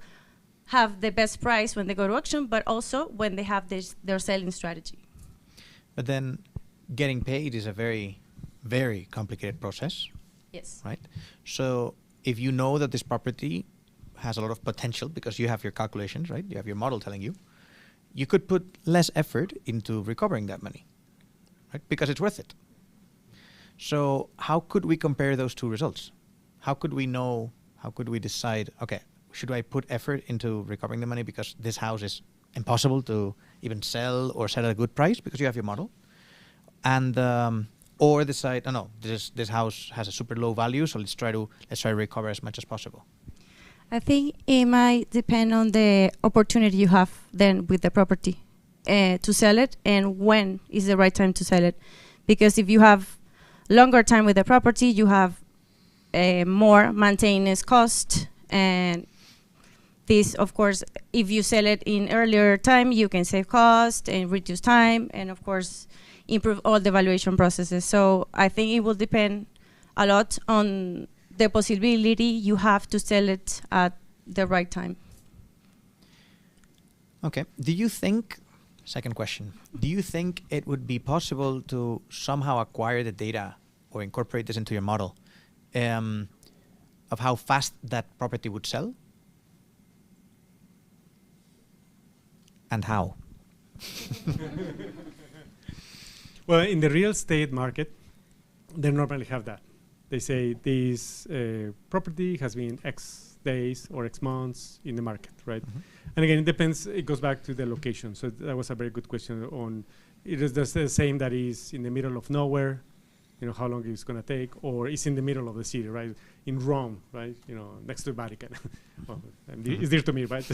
have the best price when they go to auction, but also when they have their selling strategy. But then getting paid is a very, very complicated process. Yes. Right? So if you know that this property has a lot of potential because you have your calculations, right? You have your model telling you, you could put less effort into recovering that money, right? Because it's worth it. So how could we compare those two results? How could we know, how could we decide, okay, should I put effort into recovering the money because this house is impossible to even sell or sell at a good price because you have your model? And or decide, oh no, this house has a super low value, so let's try to recover as much as possible. I think it might depend on the opportunity you have then with the property to sell it, and when is the right time to sell it. Because if you have longer time with the property, you have more maintenance cost, and this, of course, if you sell it in earlier time, you can save cost and reduce time, and of course, improve all the valuation processes. So I think it will depend a lot on the possibility you have to sell it at the right time. Okay. Do you think, second question, do you think it would be possible to somehow acquire the data or incorporate this into your model of how fast that property would sell? And how? Well, in the real estate market, they normally have that. They say this property has been X days or X months in the market, right? Mm-hmm. And again, it depends, it goes back to the location. So that was a very good question on, it is the same that is in the middle of nowhere, you know, how long it's going to take, or it's in the middle of the city, right? In Rome, right? You know, next to Vatican. Well, it's dear to me, right?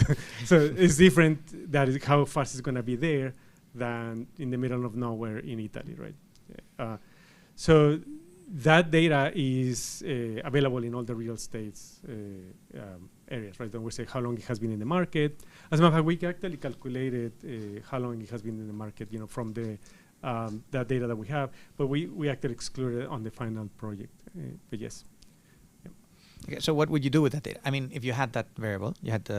So it's different, that is how fast it's going to be there than in the middle of nowhere in Italy, right? So that data is available in all the real estate areas, right? Then we say how long it has been in the market. As a matter of fact, we actually calculated how long it has been in the market, you know, from the that data that we have, but we actually excluded it on the final project. But yes. Yeah. Okay, so what would you do with that data? I mean, if you had that variable, you had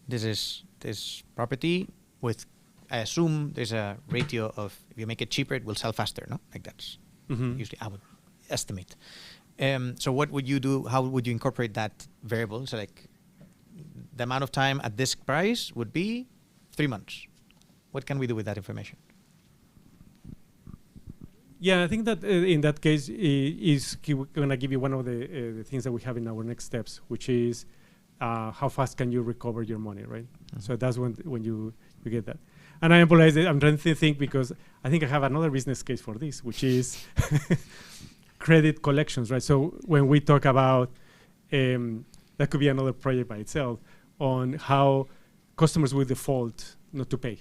this property with, I assume there's a ratio of, if you make it cheaper, it will sell faster, no? Like that's usually, I would estimate. So what would you do? How would you incorporate that variable? So like the amount of time at this price would be 3 months. What can we do with that information? Yeah, I think that in that case is going to give you one of the things that we have in our next steps, which is how fast can you recover your money, right? Mm-hmm. So that's when you get that. And I apologize, I'm trying to think because I think I have another business case for this, which is credit collections, right? So when we talk about, that could be another project by itself, on how customers will default not to pay,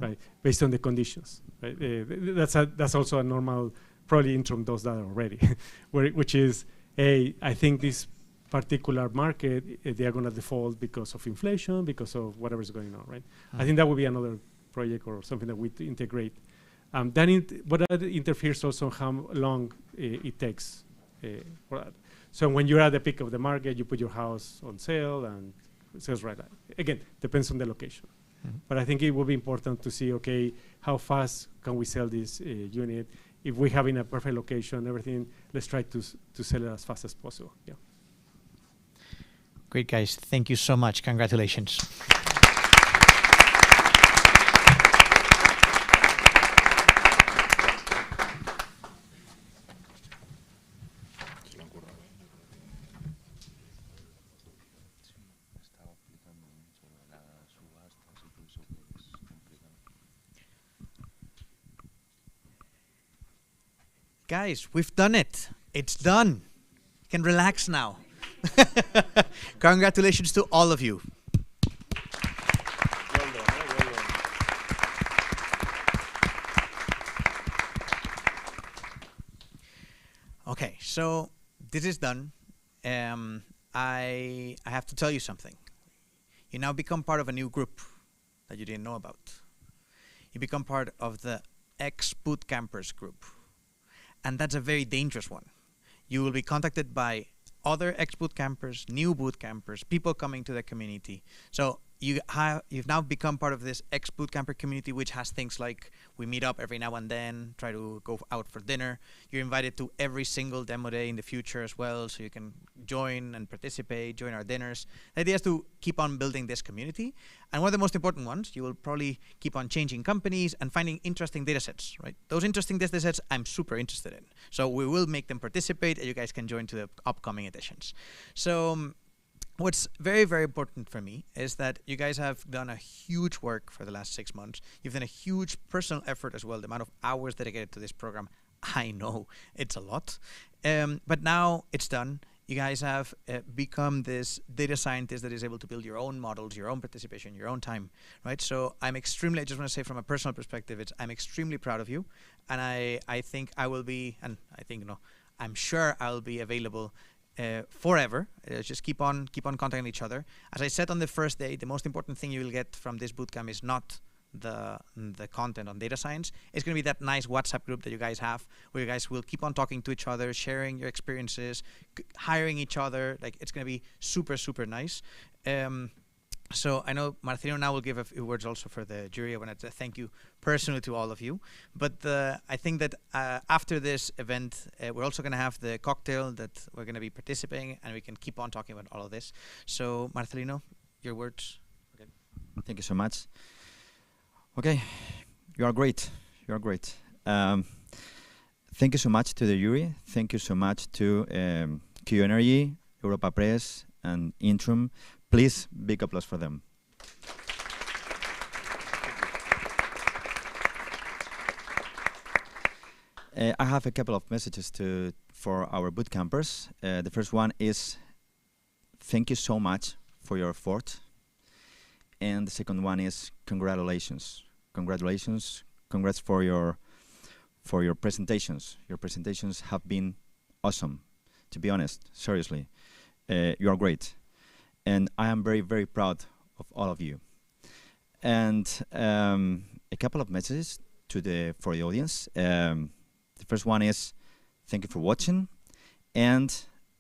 right? Based on the conditions, right? That's also a normal, probably Intrum does that already, which is, I think this particular market, they are going to default because of inflation, because of whatever's going on, right? I think that would be another project or something that we integrate. But that interferes also how long it takes for that. So when you're at the peak of the market, you put your house on sale and it sells right. Again, depends on the location. But I think it will be important to see, okay, how fast can we sell this unit? If we have in a perfect location, everything, let's try to sell it as fast as possible. Yeah. Great, guys. Thank you so much. Congratulations. Guys, we've done it. It's done. You can relax now. Congratulations to all of you. Well done, well done. Okay, so this is done. I have to tell you something. You now become part of a new group that you didn't know about. You become part of the ex-bootcampers group. And that's a very dangerous one. You will be contacted by other ex-bootcampers, new bootcampers, people coming to the community. So you've now become part of this ex-bootcamper community, which has things like we meet up every now and then, try to go out for dinner. You're invited to every single demo day in the future as well, so you can join and participate, join our dinners. The idea is to keep on building this community. And one of the most important ones, you will probably keep on changing companies and finding interesting data sets, right? Those interesting data sets I'm super interested in. So we will make them participate, and you guys can join to the upcoming editions. So what's very, very important for me is that you guys have done a huge work for the last 6 months. You've done a huge personal effort as well. The amount of hours dedicated to this program, I know it's a lot. But now it's done. You guys have become this data scientist that is able to build your own models, your own participation, your own time, right? So I just want to say from a personal perspective, I'm extremely proud of you. And I think I will be, and I think, I'm sure I'll be available forever. Just keep on contacting each other. As I said on the first day, the most important thing you will get from this bootcamp is not the content on data science. It's going to be that nice WhatsApp group that you guys have, where you guys will keep on talking to each other, sharing your experiences, hiring each other. Like, it's going to be super, super nice. So I know Marcelino now will give a few words also for the jury. I wanted to thank you personally to all of you. But I think that after this event, we're also going to have the cocktail that we're going to be participating, and we can keep on talking about all of this. So Marcelino, your words. Okay. Thank you so much. Okay, you are great. You are great. Thank you so much to the jury. Thank you so much to QENERGY, Europa Press, and Intrum. Please, big applause for them. I have a couple of messages for our bootcampers. The first one is, thank you so much for your effort. And the second one is, congratulations. Congratulations. Congrats for your presentations. Your presentations have been awesome, to be honest, seriously. You are great. And I am very, very proud of all of you. And a couple of messages for the audience. The first one is, thank you for watching. And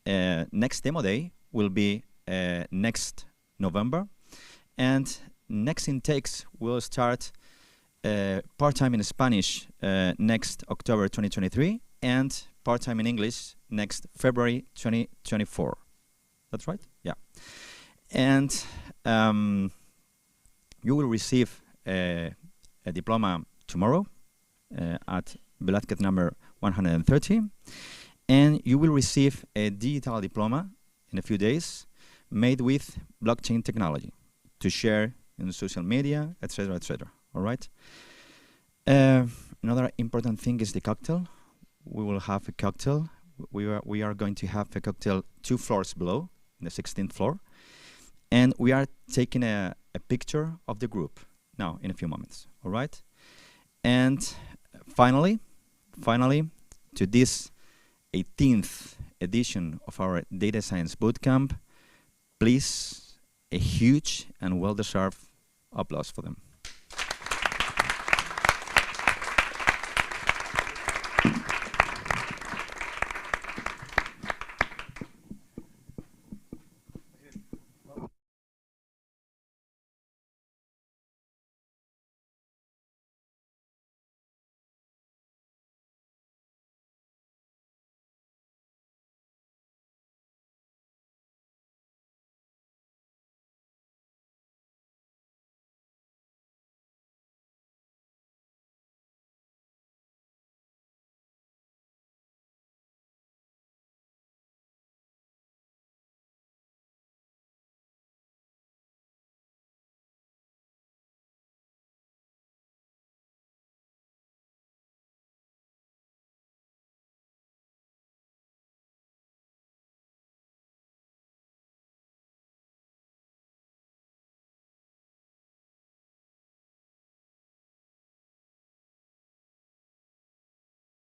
next demo day will be next November. And next intakes will start part-time in Spanish next October 2023, and part-time in English next February 2024. That's right? Yeah. And you will receive a diploma tomorrow at Velázquez number 130. And you will receive a digital diploma in a few days made with blockchain technology to share in social media, etc., etc. All right? Another important thing is the cocktail. We will have a cocktail. We are going to have a cocktail 2 floors below, in the 16th floor. And we are taking a picture of the group now in a few moments. All right? And finally, to this 18th edition of our Data Science Bootcamp, please, a huge and well-deserved applause for them.